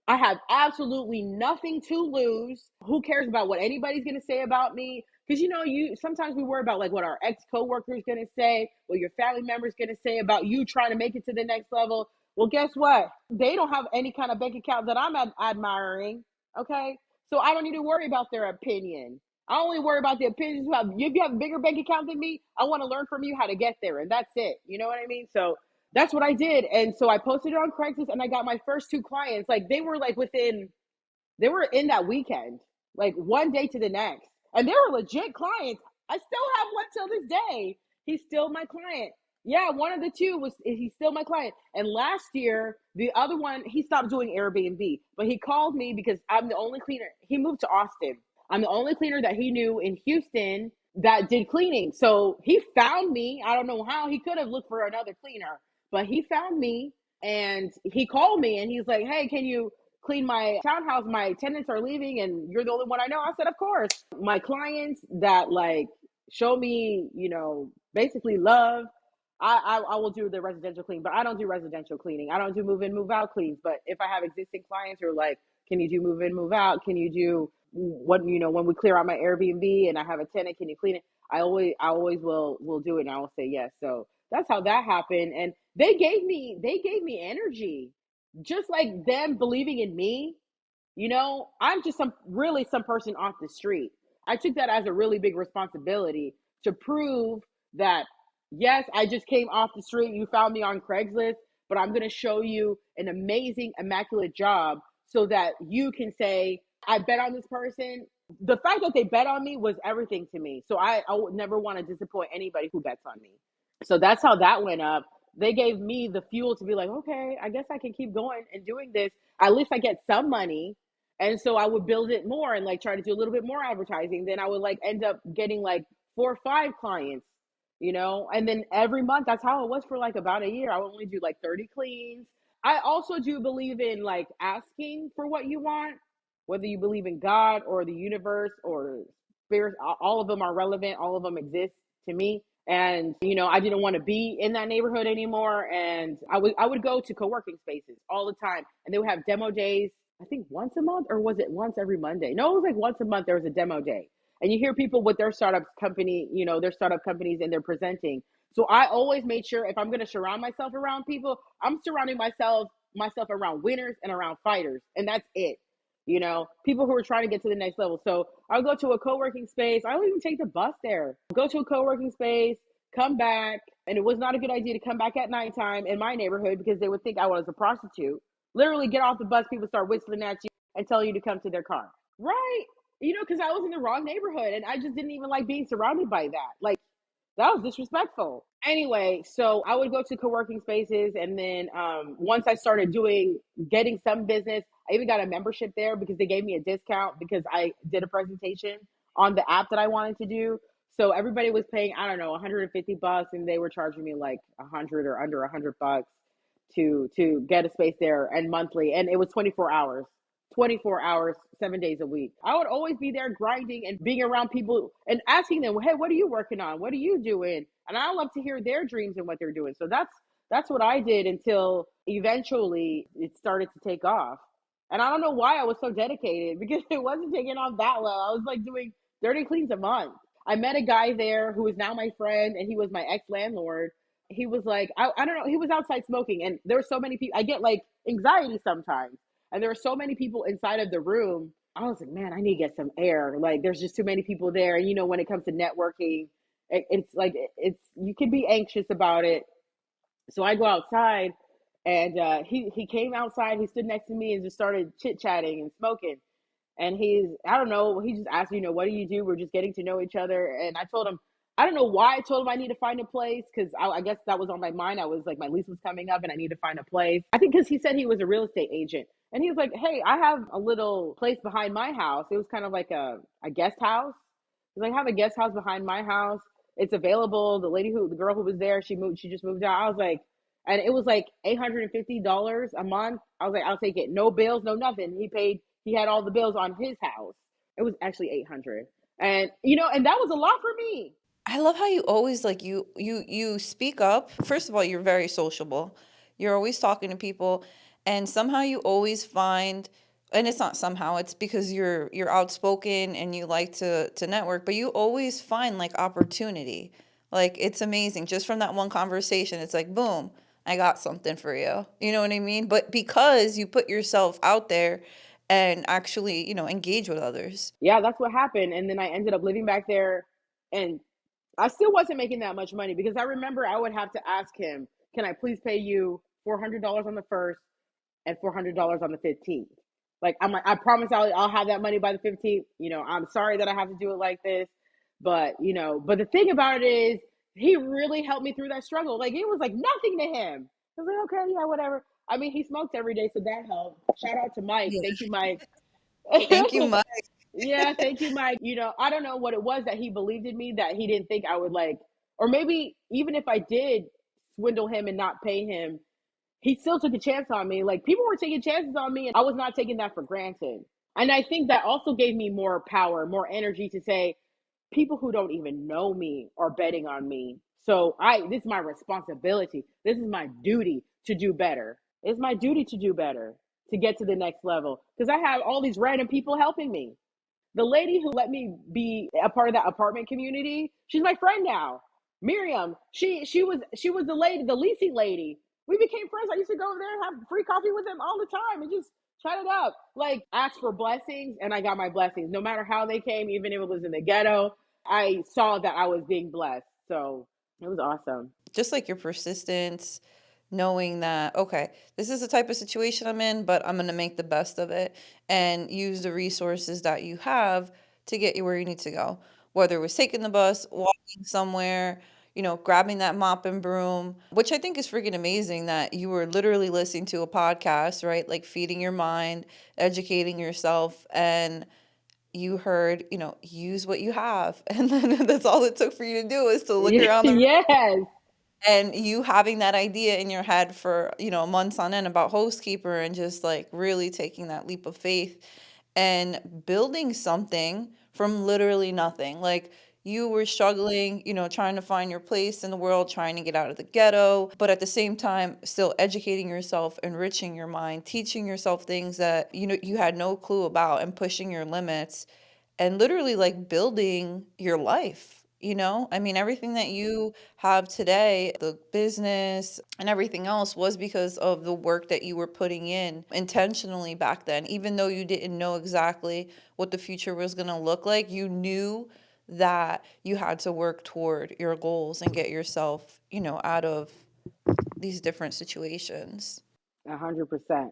I have absolutely nothing to lose. Who cares about what anybody's gonna say about me? Because you sometimes we worry about like what our ex coworkers gonna say, what your family members gonna say about you trying to make it to the next level. Well, guess what? They don't have any kind of bank account that I'm admiring. Okay, so I don't need to worry about their opinion. I only worry about the opinions who have. If you have a bigger bank account than me, I want to learn from you how to get there, and that's it. You know what I mean? So that's what I did, and so I posted it on Craigslist, and I got my first two clients. Like, they were in that weekend, like one day to the next, and they were legit clients. I still have one till this day. He's still my client. Yeah, one of the two was he's still my client. And last year, the other one, he stopped doing Airbnb, but he called me because I'm the only cleaner. He moved to Austin. I'm the only cleaner that he knew in Houston that did cleaning. So he found me. I don't know how. He could have looked for another cleaner, but he found me, and he called me and he's like, "Hey, can you clean my townhouse? My tenants are leaving and you're the only one I know." I said, "Of course." My clients that like show me, basically love, I will do the residential clean, but I don't do residential cleaning. I don't do move in, move out cleans. But if I have existing clients who are like, "Can you do move in, move out? Can you do what, when we clear out my Airbnb and I have a tenant, can you clean it?" I always will do it, and I will say yes. So that's how that happened. And they gave me energy, just like them believing in me. I'm just some person off the street. I took that as a really big responsibility to prove that, yes, I just came off the street. You found me on Craigslist, but I'm going to show you an amazing, immaculate job so that you can say, I bet on this person. The fact that they bet on me was everything to me. So I would never want to disappoint anybody who bets on me. So that's how that went up. they gave me the fuel to be like, okay, I guess I can keep going and doing this. At least I get some money. And so I would build it more and like try to do a little bit more advertising. Then I would like end up getting like 4 or 5 clients, and then every month, that's how it was for like about a year. I would only do like 30 cleans. I also do believe in like asking for what you want, whether you believe in God or the universe or spirits. All of them are relevant, all of them exist to me. And I didn't want to be in that neighborhood anymore, and I would go to co-working spaces all the time, and they would have demo days. I think once a month, or was it once every Monday? No, it was like once a month there was a demo day. And you hear people with their startup companies, and they're presenting. So I always made sure, if I'm going to surround myself around people, I'm surrounding myself around winners and around fighters, and that's it. People who are trying to get to the next level. So I'll go to a co-working space. I don't even take the bus there. Go to a co-working space, come back, and it was not a good idea to come back at nighttime in my neighborhood because they would think I was a prostitute. Literally, get off the bus, people start whistling at you and tell you to come to their car. Right? Because I was in the wrong neighborhood, and I just didn't even like being surrounded by that. Like, that was disrespectful. Anyway, so I would go to co-working spaces, and then once I started getting some business, I even got a membership there because they gave me a discount because I did a presentation on the app that I wanted to do. So everybody was paying, I don't know, 150 bucks, and they were charging me like 100 or under 100 bucks to get a space there, and monthly, and it was 24 hours. 24 hours, 7 days a week. I would always be there grinding and being around people and asking them, hey, what are you working on? What are you doing? And I love to hear their dreams and what they're doing. So that's what I did until eventually it started to take off. And I don't know why I was so dedicated because it wasn't taking off that well. I was like doing 30 cleans a month. I met a guy there who is now my friend, and he was my ex landlord. He was like, I don't know, he was outside smoking, and there were so many people. I get like anxiety sometimes, and there were so many people inside of the room. I was like, man, I need to get some air. Like, there's just too many people there. And when it comes to networking, it's like you can be anxious about it. So I go outside, and he came outside. He stood next to me and just started chit chatting and smoking. And I don't know, he just asked me, what do you do? We're just getting to know each other. And I told him, I don't know why I told him I need to find a place, because I guess that was on my mind. I was like, my lease was coming up and I need to find a place. I think because he said he was a real estate agent. And he was like, hey, I have a little place behind my house. It was kind of like a guest house. He's like, I have a guest house behind my house. It's available. The girl who was there, she just moved out. I was like, and it was like $850 a month. I was like, I'll take it. No bills, no nothing. He had all the bills on his house. It was actually 800. And and that was a lot for me. I love how you always like you speak up. First of all, you're very sociable. You're always talking to people, and somehow you always find, and it's not somehow, it's because you're outspoken and you like to network, but you always find like opportunity. Like it's amazing. Just from that one conversation, it's like boom, I got something for you. You know what I mean? But because you put yourself out there and actually, engage with others. Yeah, that's what happened. And then I ended up living back there, and I still wasn't making that much money because I remember I would have to ask him, can I please pay you $400 on the first and $400 on the 15th? Like, I promise I'll have that money by the 15th. I'm sorry that I have to do it like this, but the thing about it is, he really helped me through that struggle. Like, it was like nothing to him. I was like, okay, yeah, whatever. I mean, he smokes every day, so that helped. Shout out to Mike. Yeah. Thank you, Mike. Thank you, Mike. Yeah, thank you, Mike. I don't know what it was that he believed in me, that he didn't think I would like, or maybe even if I did swindle him and not pay him, he still took a chance on me. Like, people were taking chances on me, and I was not taking that for granted. And I think that also gave me more power, more energy to say, people who don't even know me are betting on me. So this is my responsibility. This is my duty to do better. It's my duty to do better, to get to the next level, because I have all these random people helping me. The lady who let me be a part of that apartment community, she's my friend now. Miriam, she was the leasing lady. We became friends. I used to go over there and have free coffee with them all the time and just chat it up. Like, ask for blessings, and I got my blessings. No matter how they came, even if it was in the ghetto, I saw that I was being blessed. So it was awesome. Just like your persistence, knowing that, okay, this is the type of situation I'm in, but I'm going to make the best of it and use the resources that you have to get you where you need to go. Whether it was taking the bus, walking somewhere, grabbing that mop and broom, which I think is freaking amazing that you were literally listening to a podcast, right? Like feeding your mind, educating yourself, and you heard, use what you have. And then that's all it took for you to do is to look around the Yes. and you having that idea in your head for months on end about housekeeper, and just like really taking that leap of faith and building something from literally nothing. Like, you were struggling, trying to find your place in the world, trying to get out of the ghetto, but at the same time still educating yourself, enriching your mind, teaching yourself things that you had no clue about, and pushing your limits, and literally like building your life. I mean, everything that you have today, the business and everything else, was because of the work that you were putting in intentionally back then. Even though you didn't know exactly what the future was going to look like, you knew that you had to work toward your goals and get yourself, out of these different situations. 100%.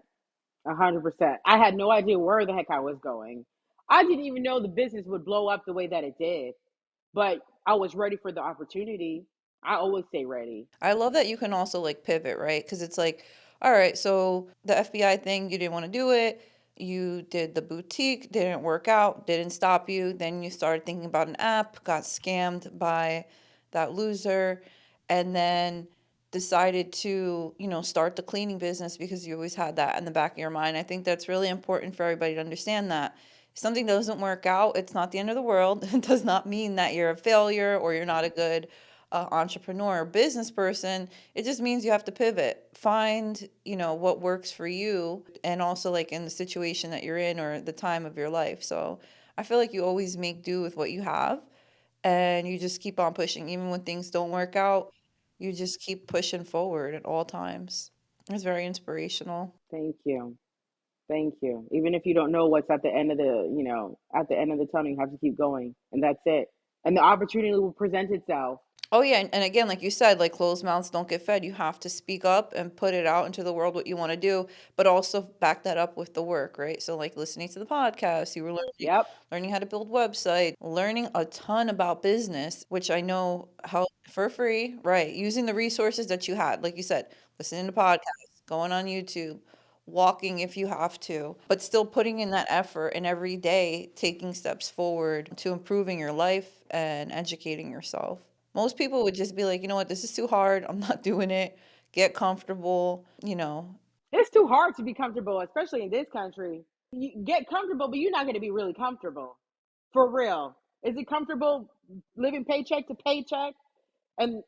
100%. I had no idea where the heck I was going. I didn't even know the business would blow up the way that it did, but I was ready for the opportunity. I always stay ready. I love that you can also like pivot, right? Because it's like, all right, so the FBI thing, you didn't want to do it. You did the boutique, didn't work out, didn't stop you. Then you started thinking about an app, got scammed by that loser, and then decided to, start the cleaning business because you always had that in the back of your mind. I think that's really important for everybody to understand that if something doesn't work out, it's not the end of the world. It does not mean that you're a failure or you're not a good entrepreneur or business person. It just means you have to pivot, find what works for you, and also like in the situation that you're in or the time of your life. So I feel like you always make do with what you have, and you just keep on pushing even when things don't work out. You just keep pushing forward at all times. It's very inspirational. Thank you. Thank you. Even if you don't know what's at the end of at the end of the tunnel, you have to keep going, and that's it. And the opportunity will present itself. Oh yeah, and again, like you said, like closed mouths don't get fed. You have to speak up and put it out into the world what you want to do, but also back that up with the work, right? So like listening to the podcast, you were Yep. learning how to build website, learning a ton about business, which I know how for free, right? Using the resources that you had, like you said, listening to podcasts, going on YouTube, walking if you have to, but still putting in that effort and every day taking steps forward to improving your life and educating yourself. Most people would just be like, you know what, this is too hard. I'm not doing it. Get comfortable. It's too hard to be comfortable, especially in this country. You get comfortable, but you're not going to be really comfortable. For real. Is it comfortable living paycheck to paycheck and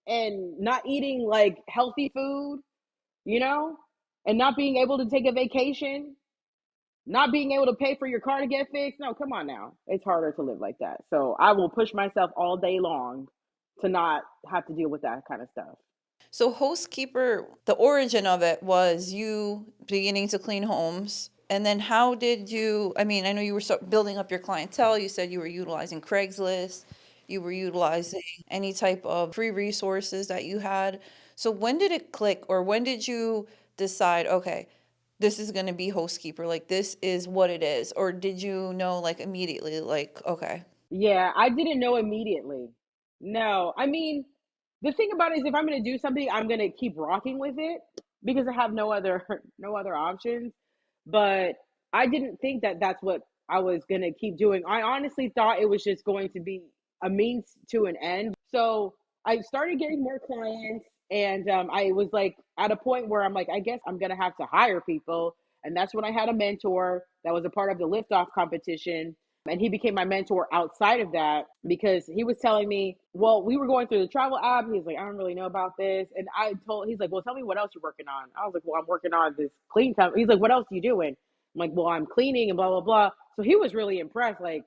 not eating like healthy food, you know? And not being able to take a vacation, not being able to pay for your car to get fixed? No, come on now. It's harder to live like that. So I will push myself all day long to not have to deal with that kind of stuff. So, housekeeper, the origin of it was you beginning to clean homes. And then, how did you? I mean, I know you were building up your clientele. You said you were utilizing Craigslist, you were utilizing any type of free resources that you had. So, when did it click, or when did you decide, okay, this is going to be housekeeper? Like, this is what it is? Or did you know, like, immediately, like, okay? Yeah, I didn't know immediately. No, I mean, the thing about it is if I'm going to do something, I'm going to keep rocking with it because I have no other no other options. But I didn't think that that's what I was going to keep doing. I honestly thought it was just going to be a means to an end. So I started getting more clients, and I was like at a point where I'm like, I guess I'm going to have to hire people. And that's when I had a mentor that was a part of the liftoff competition, and he became my mentor outside of that because he was telling me, well, we were going through the travel app. He's like, I don't really know about this. And he's like, well, tell me what else you're working on. I was like, well, I'm working on this clean time. He's like, what else are you doing? I'm like, well, I'm cleaning and blah, blah, blah. So he was really impressed. Like,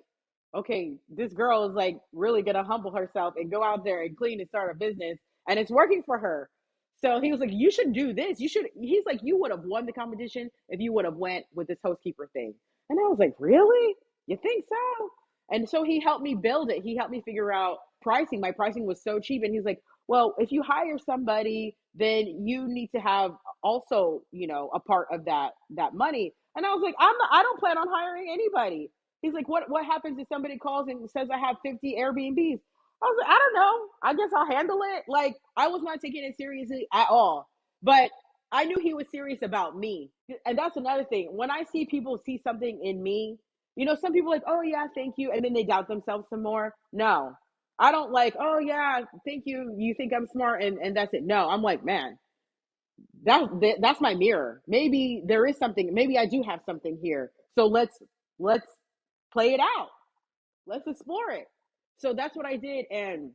okay, this girl is like really going to humble herself and go out there and clean and start a business. And it's working for her. So he was like, you should do this. He's like, you would have won the competition if you would have went with this housekeeper thing. And I was like, really? You think so? And so he helped me build it. He helped me figure out pricing. My pricing was so cheap. And he's like, well, if you hire somebody, then you need to have also, a part of that money. And I was like, I don't plan on hiring anybody. He's like, what happens if somebody calls and says I have 50 Airbnbs? I was like, I don't know. I guess I'll handle it. Like, I was not taking it seriously at all. But I knew he was serious about me. And that's another thing. When I see people see something in me, some people are like, oh, yeah, thank you. And then they doubt themselves some more. No, I don't like, oh, yeah, thank you. You think I'm smart and that's it. No, I'm like, man, that's my mirror. Maybe there is something. Maybe I do have something here. So let's play it out. Let's explore it. So that's what I did. And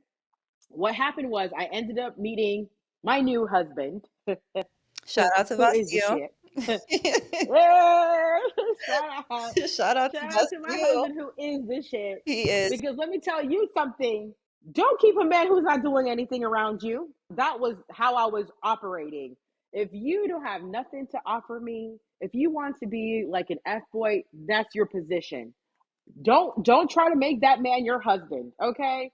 what happened was I ended up meeting my new husband, Shout out to who is the Vastio. shit. Yeah, shout out. Shout out to Shout out to my Vastio. husband, who is the shit. He is. Because let me tell you something. Don't keep a man who's not doing anything around you. That was how I was operating. If you don't have nothing to offer me, if you want to be like an F boy, that's your position. Don't try to make that man your husband, okay?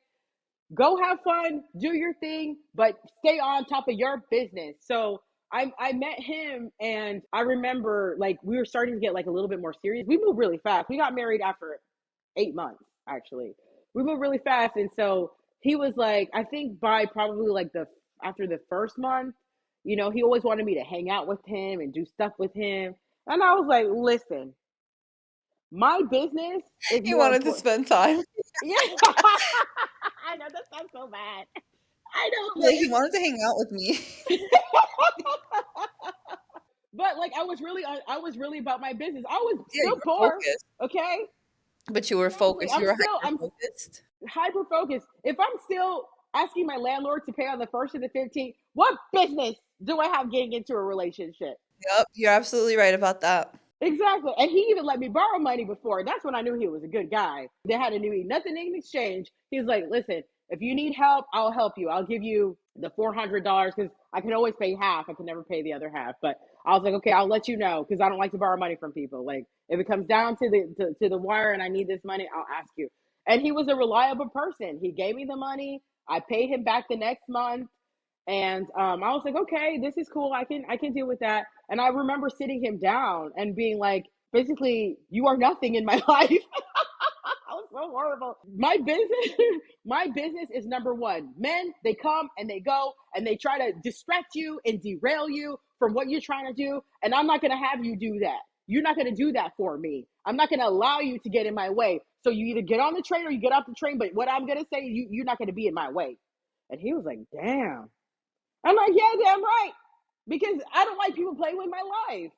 Go have fun, do your thing, but stay on top of your business. So I met him, and I remember like we were starting to get like a little bit more serious. We moved really fast. We got married after 8 months, actually. We moved really fast, and so he was like, I think by probably like the after the first month, he always wanted me to hang out with him and do stuff with him, and I was like, listen, my business is He more wanted to important. spend time. Yeah, I know that sounds so bad. I know, Like, he wanted to hang out with me. but like I was really about my business. I was Yeah, you still were poor, focused. okay? But you were Exactly. focused. You were I'm hyper-focused. hyper focused. If I'm still asking my landlord to pay on the first and the 15th, what business do I have getting into a relationship? Yep, you're absolutely right about that. Exactly. And he even let me borrow money before. That's when I knew he was a good guy. They had to do nothing in exchange. He was like, listen, if you need help, I'll help you. I'll give you the $400 because I can always pay half. I can never pay the other half. But I was like, okay, I'll let you know because I don't like to borrow money from people. Like if it comes down to the wire and I need this money, I'll ask you. And he was a reliable person. He gave me the money. I paid him back the next month. And I was like, okay, this is cool. I can deal with that. And I remember sitting him down and being like, basically, you are nothing in my life. I was so horrible. My business, my business is number one. Men, they come and they go and they try to distract you and derail you from what you're trying to do. And I'm not gonna have you do that. You're not gonna do that for me. I'm not gonna allow you to get in my way. So you either get on the train or you get off the train. But what I'm gonna say, you're not gonna be in my way. And he was like, damn. I'm like, yeah, damn right. Because I don't like people playing with my life.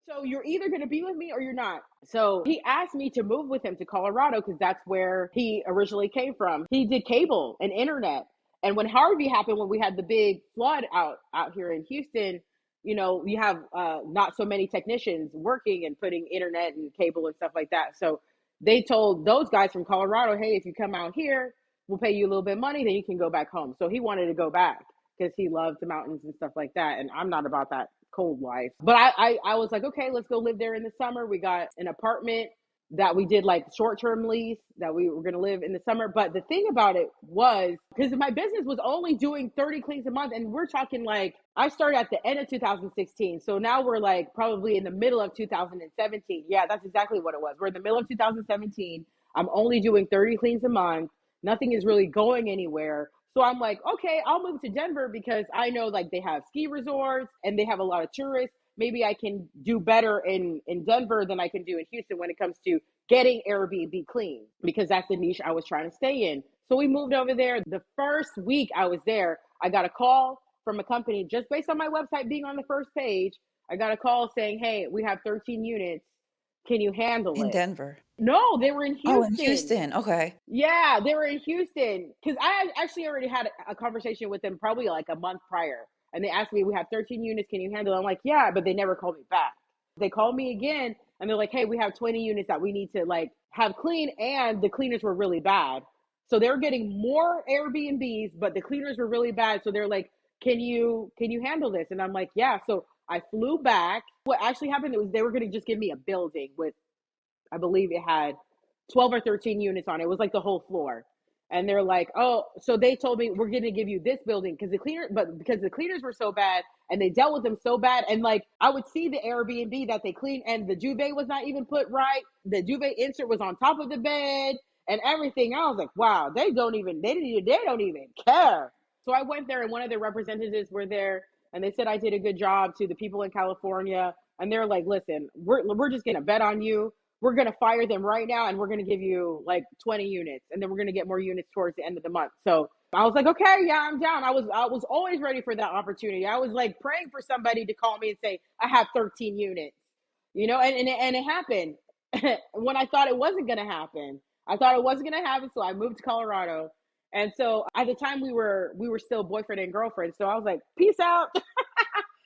So you're either going to be with me or you're not. So he asked me to move with him to Colorado because that's where he originally came from. He did cable and internet. And when Harvey happened, when we had the big flood out here in Houston, we have not so many technicians working and putting internet and cable and stuff like that. So they told those guys from Colorado, hey, if you come out here, we'll pay you a little bit of money, then you can go back home. So he wanted to go back because he loves the mountains and stuff like that. And I'm not about that cold life. But I was like, okay, let's go live there in the summer. We got an apartment that we did like short-term lease that we were going to live in the summer. But the thing about it was because my business was only doing 30 cleans a month. And we're talking like I started at the end of 2016. So now we're like probably in the middle of 2017. Yeah, that's exactly what it was. We're in the middle of 2017. I'm only doing 30 cleans a month. Nothing is really going anywhere. So I'm like, okay, I'll move to Denver because I know like they have ski resorts and they have a lot of tourists. Maybe I can do better in Denver than I can do in Houston when it comes to getting Airbnb clean because that's the niche I was trying to stay in. So we moved over there. The first week I was there, I got a call from a company just based on my website being on the first page. I got a call saying, hey, we have 13 units. Can you handle In it? Denver. No, they were in Oh, in Houston. Houston. Okay. Yeah, they were in Houston because I actually already had a conversation with them probably like a month prior. And they asked me, we have 13 units. Can you handle it? I'm like, yeah, but they never called me back. They called me again and they're like, hey, we have 20 units that we need to like have clean. And the cleaners were really bad. So they were getting more Airbnbs, but the cleaners were really bad. So they're like, can you handle this? And I'm like, yeah. So I flew back. What actually happened was they were going to just give me a building with I believe it had 12 or 13 units on it. It was like the whole floor. And they're like, oh, so they told me we're going to give you this building because the cleaners were so bad and they dealt with them so bad. And like, I would see the Airbnb that they cleaned and the duvet was not even put right. The duvet insert was on top of the bed. and everything. I was like, wow, they don't even care. So I went there, and one of their representatives were there, and they said I did a good job to the people in California. And they're like, listen, we're just gonna bet on you. We're gonna fire them right now, and we're gonna give you like 20 units, and then we're gonna get more units towards the end of the month. So I was like, okay, yeah, I'm down. I was always ready for that opportunity. I was like praying for somebody to call me and say I have 13 units, and it happened when I thought it wasn't gonna happen. I thought it wasn't gonna happen, so I moved to Colorado. And so at the time we were still boyfriend and girlfriend. So I was like, peace out.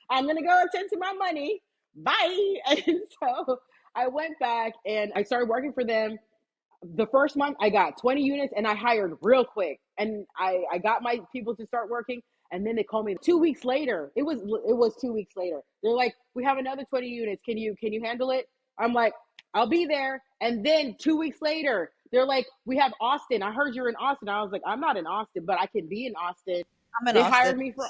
I'm gonna go attend to my money. Bye. And so I went back and I started working for them. The first month I got 20 units and I hired real quick. And I got my people to start working. And then they called me 2 weeks later. It was 2 weeks later. They're like, we have another 20 units. Can you handle it? I'm like, I'll be there. And then 2 weeks later, they're like, we have Austin. I heard you're in Austin. I was like, I'm not in Austin, but I can be in Austin. I'm in They Austin. hired me for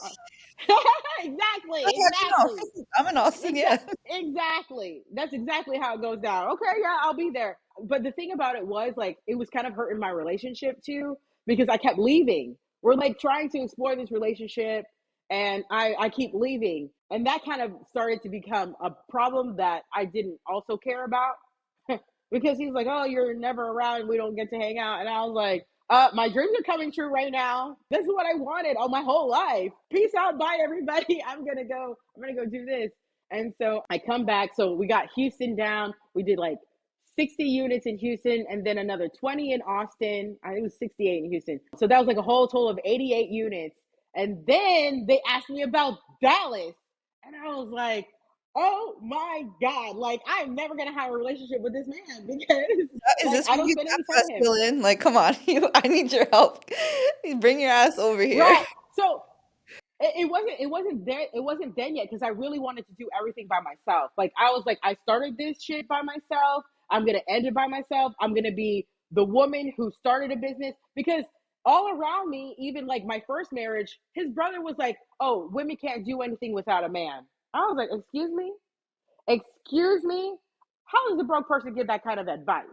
I exactly, got you know. exactly. I'm in Austin, yeah. Exactly. That's exactly how it goes down. Okay, yeah, I'll be there. But the thing about it was like it was kind of hurting my relationship too because I kept leaving. We're like trying to explore this relationship and I keep leaving. And that kind of started to become a problem that I didn't also care about because he's like, "Oh, you're never around. We don't get to hang out." And I was like, my dreams are coming true right now. This is what I wanted all my whole life. Peace out, bye everybody. I'm gonna go do this." And so I come back. So we got Houston down. We did like 60 units in Houston and then another 20 in Austin. I think it was 68 in Houston. So that was like a whole total of 88 units. And then they asked me about Dallas. And I was like, oh my God. Like, I'm never going to have a relationship with this man because, Is like, this I when don't you spend got any time press with him. fill in? Like, come on, I need your help. Bring your ass over here. Right. So it wasn't then yet because I really wanted to do everything by myself. Like I was like, I started this shit by myself. I'm gonna end it by myself. I'm gonna be the woman who started a business because all around me, even like my first marriage, his brother was like, "Oh, women can't do anything without a man." I was like, "Excuse me, excuse me." How does a broke person give that kind of advice?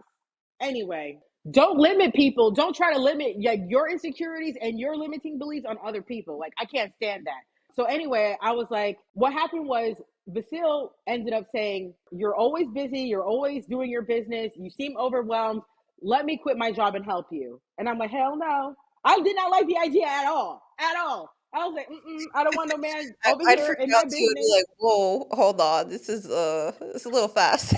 Anyway, don't limit people. Don't try to limit your insecurities and your limiting beliefs on other people. Like, I can't stand that. So, anyway, I was like, what happened was Vasil ended up saying, "You're always busy. You're always doing your business. You seem overwhelmed. Let me quit my job and help you." And I'm like, hell no. I did not like the idea at all. At all. I was like, I don't want no man over I'd here freak in my out too and be business. like, "Whoa, hold on, it's a little fast."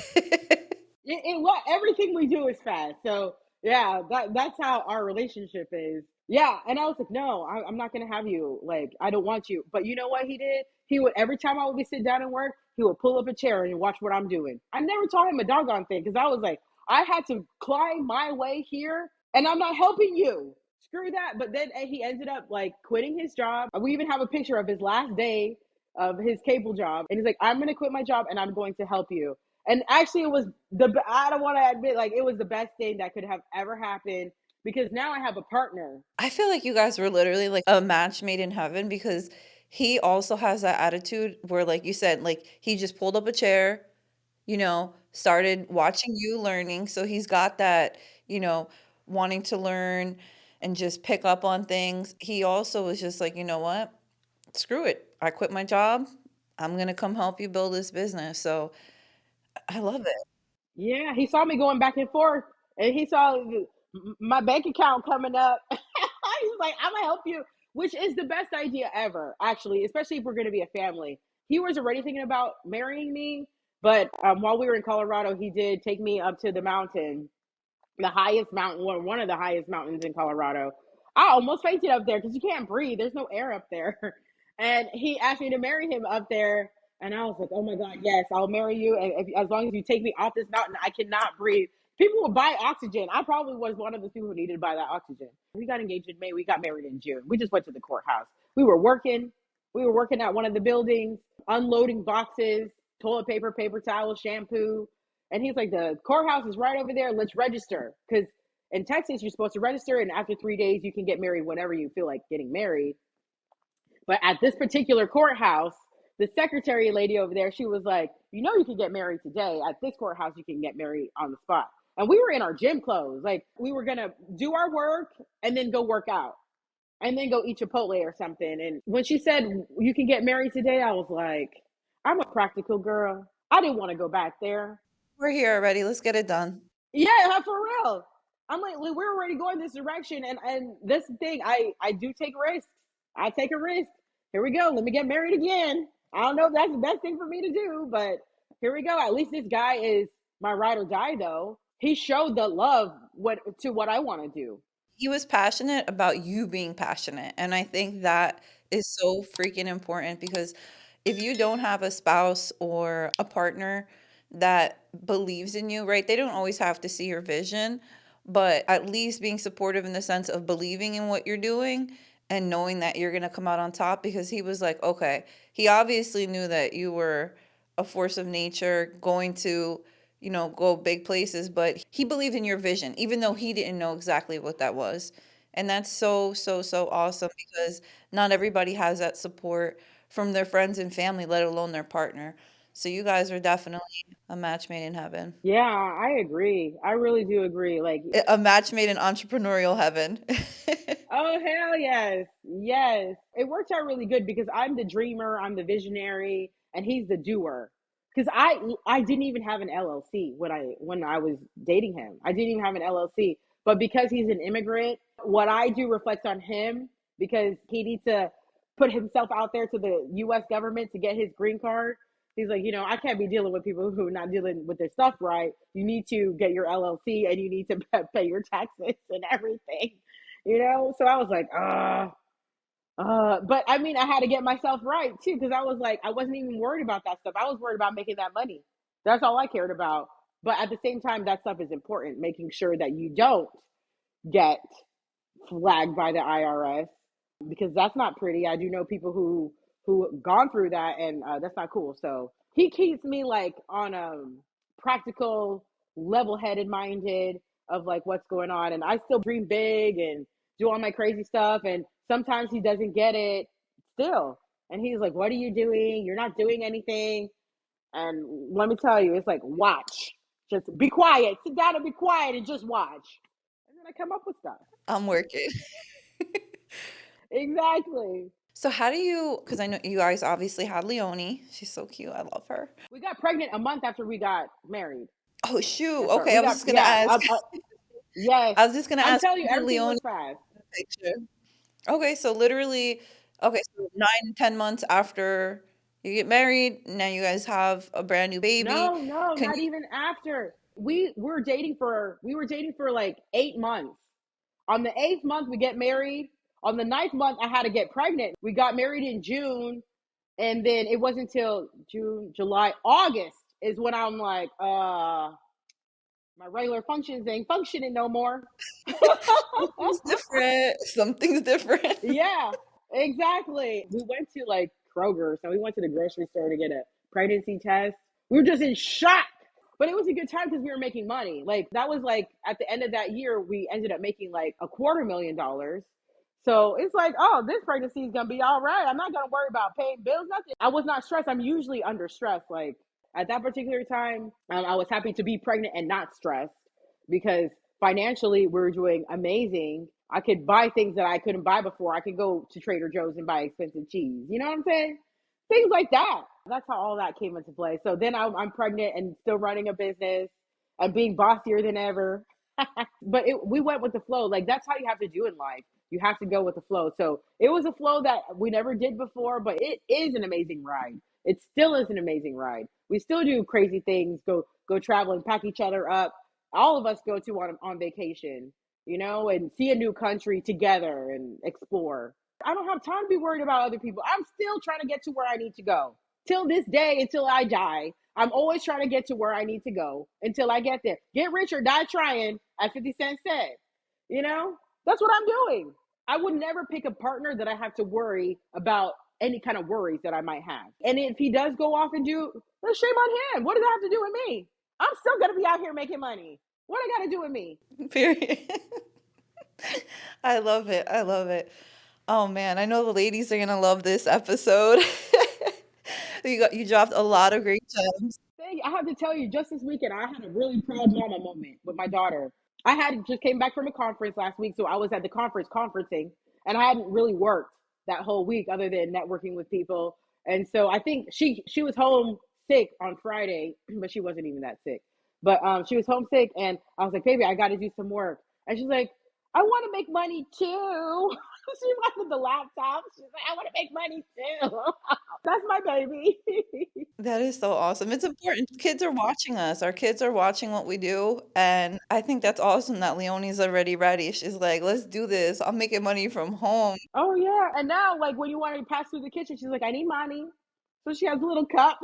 What everything we do is fast. So yeah, that's how our relationship is. Yeah, and I was like, no, I'm not gonna have you. Like, I don't want you. But you know what he did? He would every time I would be sit down and work, he would pull up a chair and watch what I'm doing. I never taught him a doggone thing because I was like, I had to climb my way here, and I'm not helping you. Screw that. But then he ended up like quitting his job. We even have a picture of his last day of his cable job, and he's like, I'm gonna quit my job and I'm going to help you. And actually, it was I don't want to admit, like, it was the best thing that could have ever happened because now I have a partner. I feel like you guys were literally like a match made in heaven because he also has that attitude where, like you said, like he just pulled up a chair, started watching you learning. So he's got that, you know, wanting to learn and just pick up on things. He also was just like, you know what? Screw it. I quit my job. I'm going to come help you build this business. So I love it. Yeah, he saw me going back and forth, and he saw my bank account coming up. He's like, "I'm gonna help you," which is the best idea ever, actually, especially if we're gonna be a family. He was already thinking about marrying me, but while we were in Colorado, he did take me up to the mountain, the highest mountain, one of the highest mountains in Colorado. I almost fainted up there because you can't breathe. There's no air up there. And he asked me to marry him up there. And I was like, oh my God, yes, I'll marry you. And as long as you take me off this mountain, I cannot breathe. People will buy oxygen. I probably was one of the people who needed to buy that oxygen. We got engaged in May. We got married in June. We just went to the courthouse. We were working. We were working at one of the buildings, unloading boxes, toilet paper, paper towels, shampoo. And he's like, the courthouse is right over there. Let's register. Because in Texas, you're supposed to register, and after 3 days, you can get married whenever you feel like getting married. But at this particular courthouse, the secretary lady over there, she was like, you can get married today. At this courthouse, you can get married on the spot. And we were in our gym clothes. Like we were gonna do our work and then go work out and then go eat Chipotle or something. And when she said you can get married today, I was like, I'm a practical girl. I didn't want to go back there. We're here already. Let's get it done. Yeah, for real. I'm like, we're already going this direction, and this thing, I do take risks. I take a risk. Here we go. Let me get married again. I don't know if that's the best thing for me to do, but here we go. At least this guy is my ride or die, though. He showed the love what I want to do. He was passionate about you being passionate. And I think that is so freaking important because if you don't have a spouse or a partner that believes in you, right? They don't always have to see your vision, but at least being supportive in the sense of believing in what you're doing and knowing that you're going to come out on top because he was like, okay, he obviously knew that you were a force of nature going to go big places, but he believed in your vision, even though he didn't know exactly what that was. And that's so, so, so awesome because not everybody has that support from their friends and family, let alone their partner. So you guys are definitely a match made in heaven. Yeah, I agree. I really do agree. Like, A match made in entrepreneurial heaven. oh hell yes, yes. It worked out really good because I'm the dreamer, I'm the visionary, and he's the doer. Because I didn't even have an LLC when I was dating him. I didn't even have an LLC. But because he's an immigrant, what I do reflects on him because he needs to put himself out there to the U.S. government to get his green card. He's like, I can't be dealing with people who are not dealing with their stuff right. You need to get your LLC and you need to pay your taxes and everything. So I was like, but I mean, I had to get myself right too, because I was like, I wasn't even worried about that stuff. I was worried about making that money. That's all I cared about. But at the same time, that stuff is important, making sure that you don't get flagged by the IRS because that's not pretty. I do know people who gone through that, and that's not cool. So he keeps me like on a practical, level-headed minded of like what's going on, and I still dream big and do all my crazy stuff. And sometimes he doesn't get it still, and he's like, "What are you doing? You're not doing anything." And let me tell you, it's like watch, just be quiet, sit down and be quiet, and just watch. And then I come up with stuff. I'm working. Exactly. So how do you, because I know you guys obviously had Leonie. She's so cute. I love her. We got pregnant a month after we got married. Oh, shoot. Yes, sir. Okay, We I was got just gonna yeah. ask. Yes. I was just gonna I'm ask telling you, who did everything Leonie was fast. picture. Okay, so literally, okay, so 9, 10 months after you get married, now you guys have a brand new baby. No, no, Can not even after. We were dating for like 8 months. On the eighth month, we get married. On the ninth month, I had to get pregnant. We got married in June, and then it wasn't until June, July, August is when I'm like, my regular functions ain't functioning no more. something's different. Something's different. Yeah, exactly. We went to like Kroger, so we went to the grocery store to get a pregnancy test. We were just in shock, but it was a good time because we were making money. Like that was like at the end of that year, we ended up making like $250,000. So it's like, oh, this pregnancy is gonna be all right. I'm not gonna worry about paying bills, nothing. I was not stressed. I'm usually under stress. Like at that particular time, I was happy to be pregnant and not stressed because financially we were doing amazing. I could buy things that I couldn't buy before. I could go to Trader Joe's and buy expensive cheese. You know what I'm saying? Things like that. That's how all that came into play. So then I'm pregnant and still running a business and being bossier than ever. But we went with the flow. Like that's how you have to do in life. You have to go with the flow. So it was a flow that we never did before, but it is an amazing ride. It still is an amazing ride. We still do crazy things, go travel and pack each other up. All of us go to on vacation, and see a new country together and explore. I don't have time to be worried about other people. I'm still trying to get to where I need to go. Till this day, until I die, I'm always trying to get to where I need to go until I get there. Get rich or die trying, as 50 Cent said. You know, that's what I'm doing. I would never pick a partner that I have to worry about any kind of worries that I might have. And if he does go off and do, well, shame on him. What does that have to do with me? I'm still going to be out here making money. What I got to do with me? Period. I love it. I love it. Oh man, I know the ladies are gonna love this episode. You dropped a lot of great gems. I have to tell you, just this weekend, I had a really proud mama moment with my daughter. I had just came back from a conference last week, so I was at the conference conferencing, and I hadn't really worked that whole week other than networking with people. And so I think she was home sick on Friday, but she wasn't even that sick. But she was homesick, and I was like, "Baby, I got to do some work." And she's like, "I want to make money too." She wanted the laptop. She's like, "I want to make money too." That's my baby. That is so awesome. It's important. Kids are watching us. Our kids are watching what we do. And I think that's awesome that Leonie's already ready. She's like, let's do this. I'm making money from home. Oh yeah, and now like when you want to pass through the kitchen, she's like, "I need money." So she has a little cup,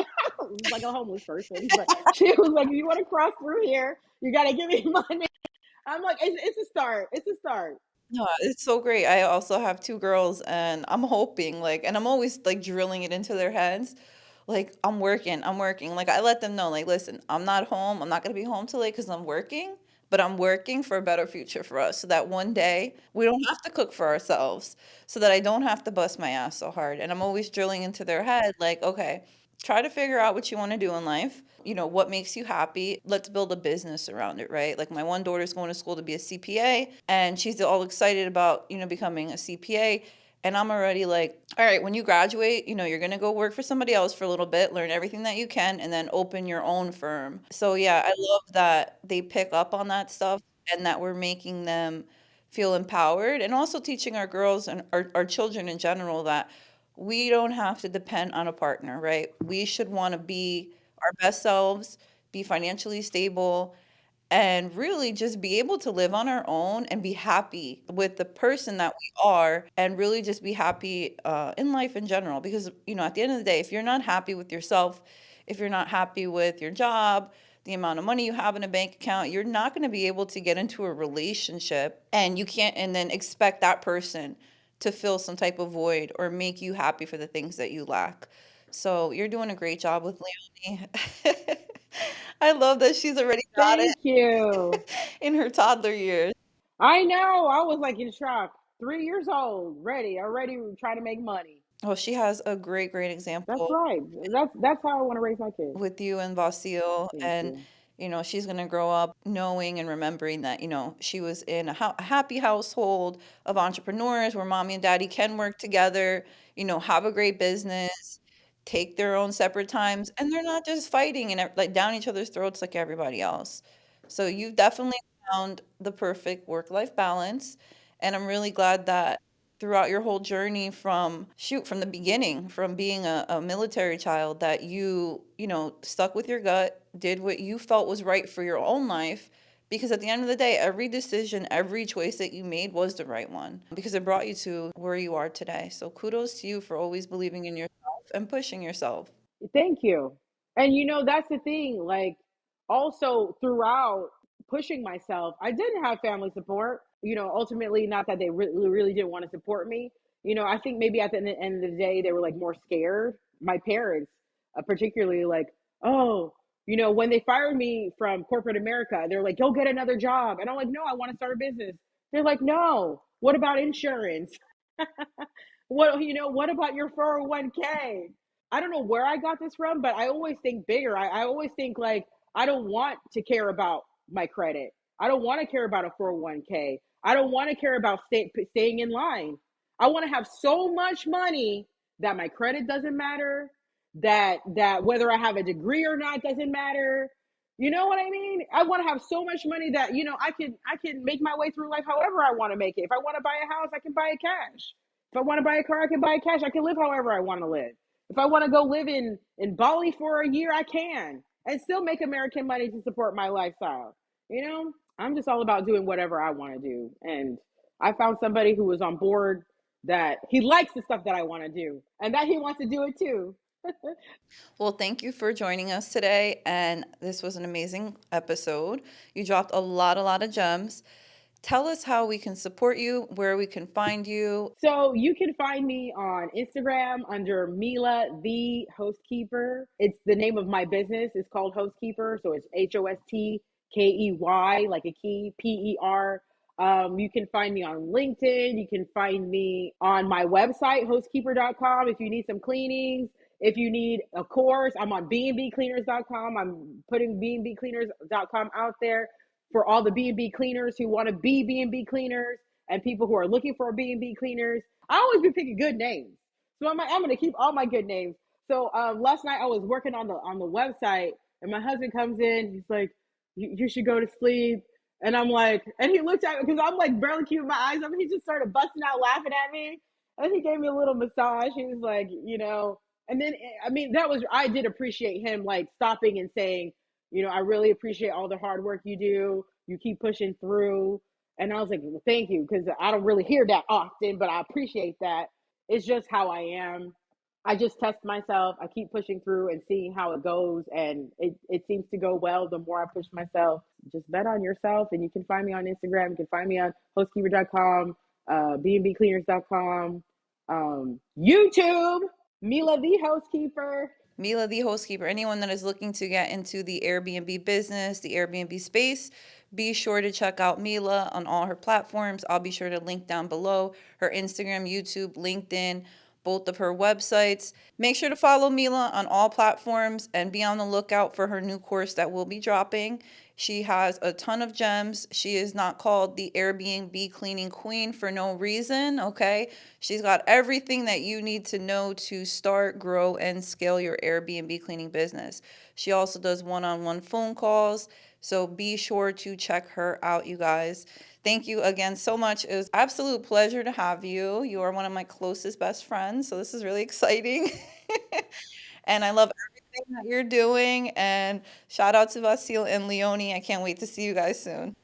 like a homeless person. But she was like, "If you want to cross through here, you got to give me money." I'm like, it's a start. It's a start. No, it's so great. I also have two girls, and I'm hoping, like, and I'm always like drilling it into their heads. Like, I'm working. Like, I let them know, like, listen, I'm not home. I'm not going to be home till late because I'm working, but I'm working for a better future for us so that one day we don't have to cook for ourselves, so that I don't have to bust my ass so hard. And I'm always drilling into their head, like, okay, try to figure out what you want to do in life. What makes you happy. Let's build a business around it, right? Like my one daughter's going to school to be a CPA and she's all excited about, becoming a CPA. And I'm already like, all right, when you graduate, you're going to go work for somebody else for a little bit, learn everything that you can, and then open your own firm. So, yeah, I love that they pick up on that stuff and that we're making them feel empowered and also teaching our girls and our children in general that we don't have to depend on a partner, right? We should want to be our best selves, be financially stable, and really just be able to live on our own and be happy with the person that we are and really just be happy in life in general. Because, at the end of the day, if you're not happy with yourself, if you're not happy with your job, the amount of money you have in a bank account, you're not going to be able to get into a relationship and you can't, and then expect that person to fill some type of void or make you happy for the things that you lack. So you're doing a great job with Leonie. I love that she's already got it Thank you. in her toddler years. I know. I was like in shock. 3 years old, ready, already trying to make money. Oh, she has a great, great That's example right. That's how I want to raise my kids. with you and Vasile. Thank And, you. she's going to grow up knowing and remembering that, she was in a happy household of entrepreneurs where mommy and daddy can work together, have a great business, take their own separate times, and they're not just fighting and like down each other's throats like everybody else. So you've definitely found the perfect work-life balance. And I'm really glad that throughout your whole journey from the beginning, from being a military child, that you stuck with your gut, did what you felt was right for your own life. Because at the end of the day, every decision, every choice that you made was the right one because it brought you to where you are today. So kudos to you for always believing in yourself and pushing yourself. Thank you. And that's the thing. Like, also throughout pushing myself, I didn't have family support. Ultimately, not that they really didn't want to support me. I think maybe at the end of the day, they were like more scared. My parents, particularly, like, oh, when they fired me from corporate America, they're like, go get another job. And I'm like, no, I want to start a business. They're like, no, what about insurance? What about your 401k? I don't know where I got this from, but I always think bigger. I always think like I don't want to care about my credit. I don't want to care about a 401k. I don't want to care about staying in line. I want to have so much money that my credit doesn't matter, that whether I have a degree or not doesn't matter. You know what I mean? I want to have so much money that I can make my way through life however I want to make it. If I want to buy a house, I can buy it cash. If I want to buy a car, I can buy it cash. I can live however I want to live. If I want to go live in Bali for a year, I can and still make American money to support my lifestyle. I'm just all about doing whatever I want to do. And I found somebody who was on board that he likes the stuff that I want to do and that he wants to do it too. Well, thank you for joining us today. And this was an amazing episode. You dropped a lot of gems. Tell us how we can support you, where we can find you. So you can find me on Instagram under Mila the Hostkeeper. It's the name of my business. It's called Hostkeeper. So it's HOSTKEY, like a key, PER. You can find me on LinkedIn. You can find me on my website, hostkeeper.com, if you need some cleanings. If you need a course, I'm on bnbcleaners.com. I'm putting bnbcleaners.com out there for all the B&B cleaners who want to be B&B cleaners and people who are looking for B&B cleaners. I always be picking good names. So I'm going to keep all my good names. So last night I was working on the website, and my husband comes in. He's like, you should go to sleep. And I'm like, and he looked at me because I'm like barely keeping my eyes open. He just started busting out laughing at me. And he gave me a little massage. He was like, and then, I mean, I did appreciate him like stopping and saying, I really appreciate all the hard work you do. You keep pushing through. And I was like, well, thank you, because I don't really hear that often, but I appreciate that. It's just how I am. I just test myself. I keep pushing through and seeing how it goes. And it seems to go well the more I push myself. Just bet on yourself. And you can find me on Instagram. You can find me on hostkeeper.com, bnbcleaners.com, YouTube, Mila the Housekeeper. Mila the Hostkeeper. Anyone that is looking to get into the Airbnb business, the Airbnb space, be sure to check out Mila on all her platforms. I'll be sure to link down below her Instagram, YouTube, LinkedIn, both of her websites. Make sure to follow Mila on all platforms and be on the lookout for her new course that will be dropping. She has a ton of gems. She is not called the Airbnb cleaning queen for no reason, okay? She's got everything that you need to know to start, grow, and scale your Airbnb cleaning business. She also does one-on-one phone calls, so be sure to check her out, you guys. Thank you again so much. It was an absolute pleasure to have you. You are one of my closest best friends, so this is really exciting. And I love everything that you're doing. And shout out to Vasil and Leonie. I can't wait to see you guys soon.